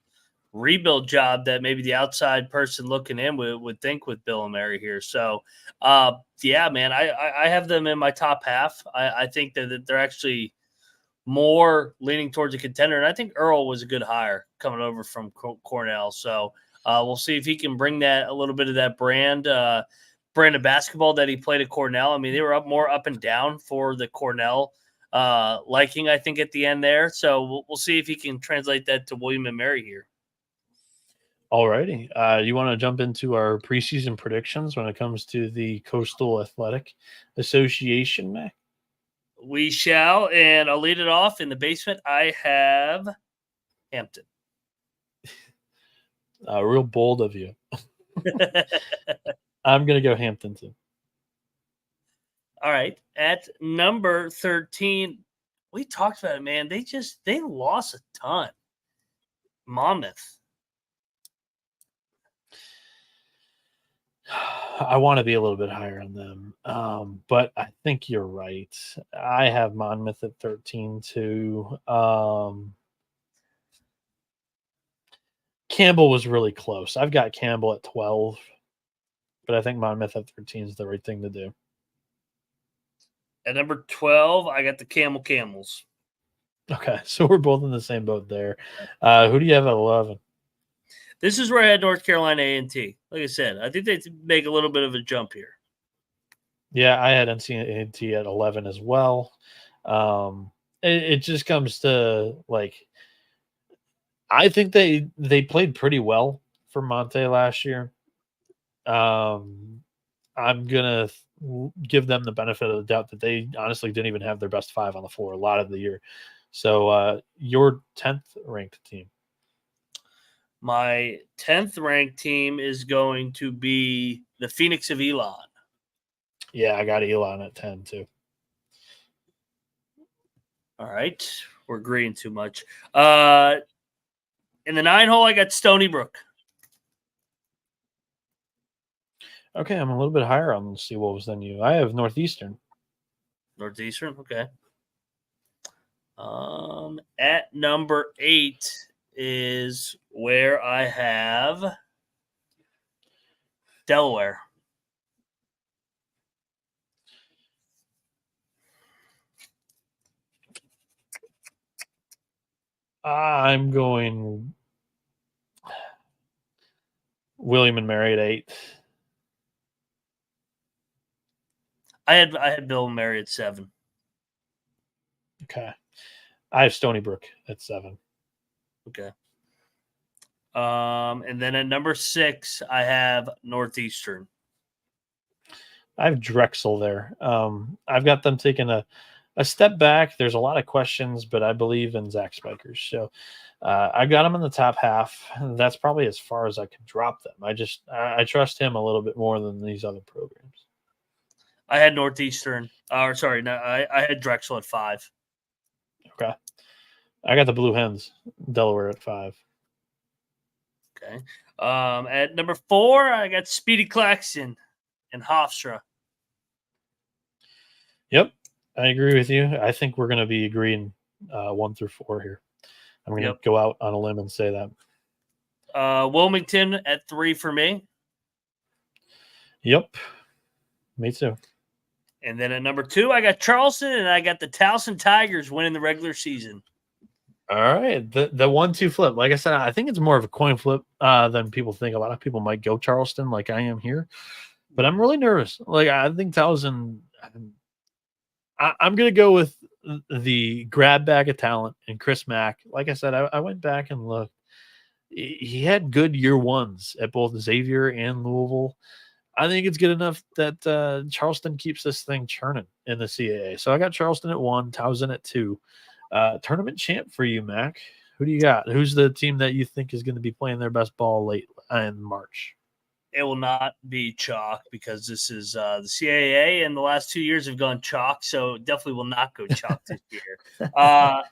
rebuild job that maybe the outside person looking in would think with Bill and Mary here. So, yeah, man, I have them in my top half. I think that they're actually more leaning towards a contender. And I think Earl was a good hire coming over from Cornell. So we'll see if he can bring that a little bit of that brand of basketball that he played at Cornell. I mean, they were more up and down for the Cornell liking, I think, at the end there. So we'll see if he can translate that to William and Mary here. All righty. You want to jump into our preseason predictions when it comes to the Coastal Athletic Association, Mac? We shall, and I'll lead it off. In the basement, I have Hampton. Real bold of you. I'm going to go Hampton, too. All right. At number 13, we talked about it, man. They lost a ton. Monmouth. I want to be a little bit higher on them, but I think you're right. I have Monmouth at 13 too. Campbell was really close. I've got Campbell at 12, but I think Monmouth at 13 is the right thing to do. At number 12, I got the Camels. Okay, so we're both in the same boat there. Who do you have at 11? This is where I had North Carolina A&T. Like I said, I think they make a little bit of a jump here. Yeah, I had NC at 11 as well. It just comes to, like, I think they played pretty well for Monte last year. I'm going to give them the benefit of the doubt that they honestly didn't even have their best 5 on the floor a lot of the year. So your 10th ranked team. My 10th ranked team is going to be the Phoenix of Elon. Yeah, I got Elon at 10 too. All right. We're agreeing too much. In the 9 hole, I got Stony Brook. Okay, I'm a little bit higher on the Seawolves than you. I have Northeastern. Northeastern, okay. At number 8 is where I have Delaware. I'm going William and Mary at 8. I had Bill and Mary at 7. Okay. I have Stony Brook at 7. Okay. And then at number 6, I have Northeastern. I have Drexel there. I've got them taking a step back. There's a lot of questions, but I believe in Zach Spikers. So I got him in the top half. That's probably as far as I can drop them. I trust him a little bit more than these other programs. I had Northeastern. I had Drexel at 5. Okay. I got the Blue Hens, Delaware at 5. Okay. At number 4, I got Speedy Claxton and Hofstra. Yep, I agree with you. I think we're going to be agreeing 1 through 4 here. I'm going to go out on a limb and say that. Wilmington at 3 for me. Yep, me too. And then at number 2, I got Charleston, and I got the Towson Tigers winning the regular season. All right, the 1-2 flip. Like I said, I think it's more of a coin flip than people think. A lot of people might go Charleston, like I am here, but I'm really nervous. Like I think Towson. I'm going to go with the grab bag of talent and Chris Mack. Like I said, I went back and looked. He had good year ones at both Xavier and Louisville. I think it's good enough that Charleston keeps this thing churning in the CAA. So I got Charleston at 1, Towson at 2. Tournament champ for you, Mac. Who do you got? Who's the team that you think is going to be playing their best ball late in March? It will not be chalk because this is the CAA, and the last 2 years have gone chalk, so definitely will not go chalk this year. I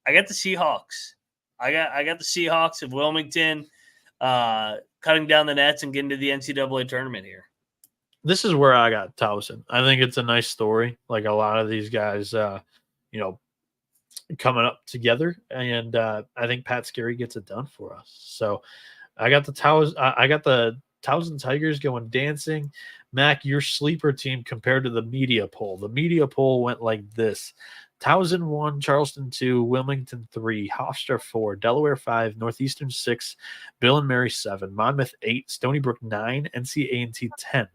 got the Seahawks. I got the Seahawks of Wilmington cutting down the nets and getting to the NCAA tournament here. This is where I got Towson. I think it's a nice story. Like a lot of these guys, coming up together, and I think Pat Scarry gets it done for us. So I got the Towson Tigers going dancing. Mac, your sleeper team compared to the media poll. The media poll went like this: Towson 1, Charleston 2, Wilmington 3, Hofstra 4, Delaware 5, Northeastern 6, Bill and Mary 7, Monmouth 8, Stony Brook 9, A&T 10,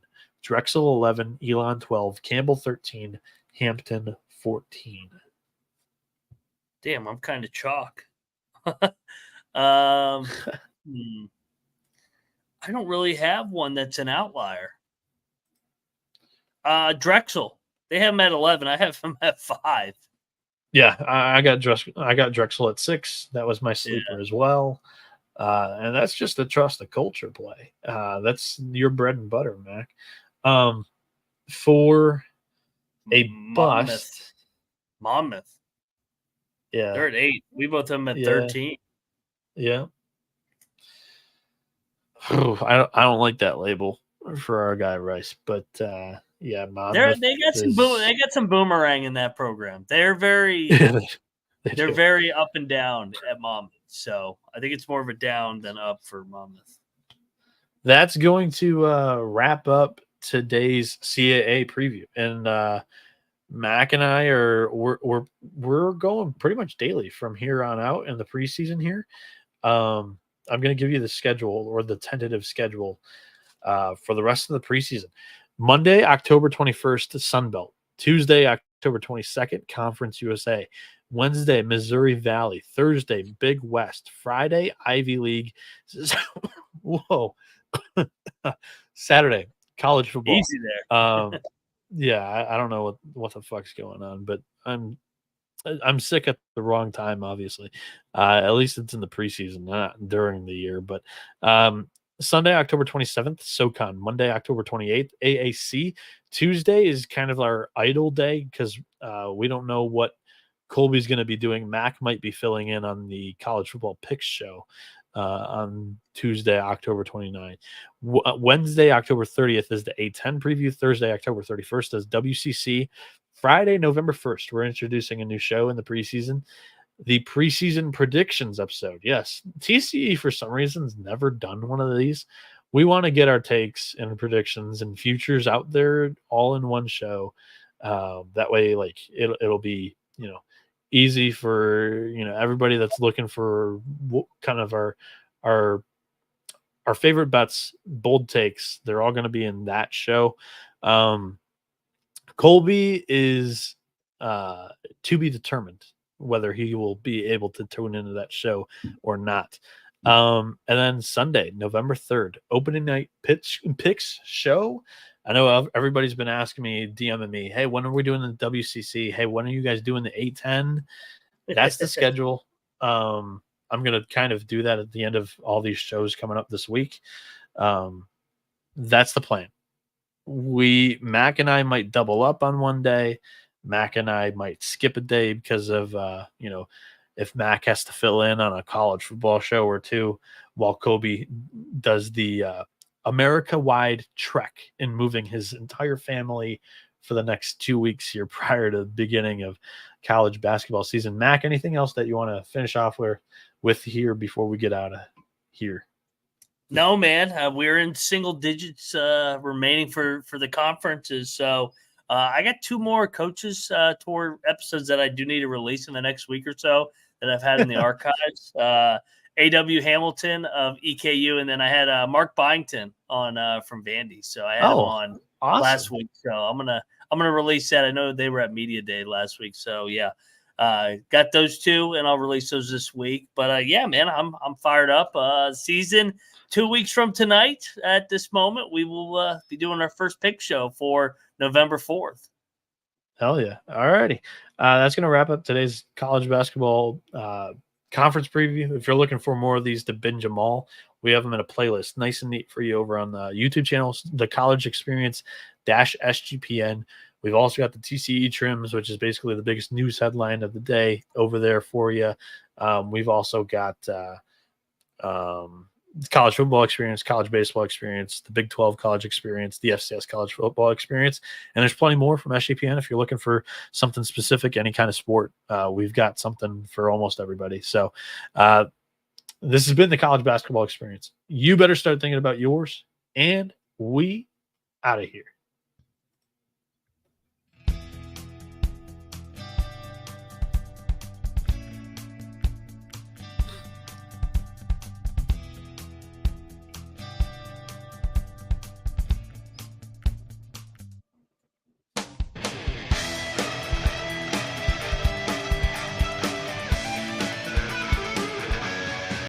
Drexel 11, Elon 12, Campbell 13, Hampton 14. Damn, I'm kind of chalk. I don't really have one that's an outlier. Drexel, they have them at 11. I have them at 5. Yeah, I got Drexel at 6. That was my sleeper as well. And that's just a trust the culture play. That's your bread and butter, Mac. For a bust. Monmouth. Yeah. They're at 8. We both have them at 13. Yeah. I don't like that label for our guy Rice, but Monmouth they got some boomerang in that program. They're very they're very up and down at Monmouth. So I think it's more of a down than up for Monmouth. That's going to wrap up today's CAA preview, and Mac and I we're going pretty much daily from here on out in the preseason here. I'm going to give you the schedule or the tentative schedule for the rest of the preseason. Monday, October 21st, Sunbelt. Tuesday, October 22nd, Conference USA. Wednesday, Missouri Valley. Thursday, Big West. Friday, Ivy League. Whoa. Saturday, college football. Easy there. Yeah, I don't know what the fuck's going on, but I'm sick at the wrong time, obviously. At least it's in the preseason, not during the year. But Sunday, October 27th, SoCon. Monday, October 28th, AAC. Tuesday is kind of our idle day because we don't know what Colby's going to be doing. Mac might be filling in on the college football picks show on Tuesday, October 29th. Wednesday, October 30th is the A10 preview. Thursday, October 31st is WCC. Friday, November 1st, we're introducing a new show in the preseason. the preseason predictions episode. Yes, TCE for some reason has never done one of these. We want to get our takes and predictions and futures out there all in one show. That way, like it'll be, easy for, everybody that's looking for kind of our favorite bets, bold takes. They're all going to be in that show. Colby is to be determined whether he will be able to tune into that show or not. And then Sunday, November 3rd, opening night picks show. I know everybody's been asking me, DMing me, hey, when are we doing the WCC? Hey, when are you guys doing the 8-10? That's the schedule. I'm going to kind of do that at the end of all these shows coming up this week. That's the plan. Mac and I might double up on one day. Mac and I might skip a day because of, if Mac has to fill in on a college football show or two, while Kobe does the America-wide trek in moving his entire family for the next 2 weeks here prior to the beginning of college basketball season. Mac, anything else that you want to finish off with here before we get out of here? No, man. We're in single digits remaining for the conferences. So I got 2 more coaches tour episodes that I do need to release in the next week or so that I've had in the archives. A.W. Hamilton of EKU, and then I had Mark Byington on from Vandy. So I had him on last week. So I'm gonna release that. I know they were at Media Day last week. So yeah. Got those 2, and I'll release those this week. But yeah, man, I'm fired up. Season 2 weeks from tonight, at this moment, we will be doing our first pick show for November 4th. Hell yeah! All righty, that's gonna wrap up today's college basketball conference preview. If you're looking for more of these to binge them all, we have them in a playlist, nice and neat for you over on the YouTube channel, the College Experience -SGPN. We've also got the TCE trims, which is basically the biggest news headline of the day over there for you. We've also got college football experience, college baseball experience, the Big 12 college experience, the FCS college football experience. And there's plenty more from SGPN. If you're looking for something specific, any kind of sport, we've got something for almost everybody. So this has been the college basketball experience. You better start thinking about yours, and we out of here.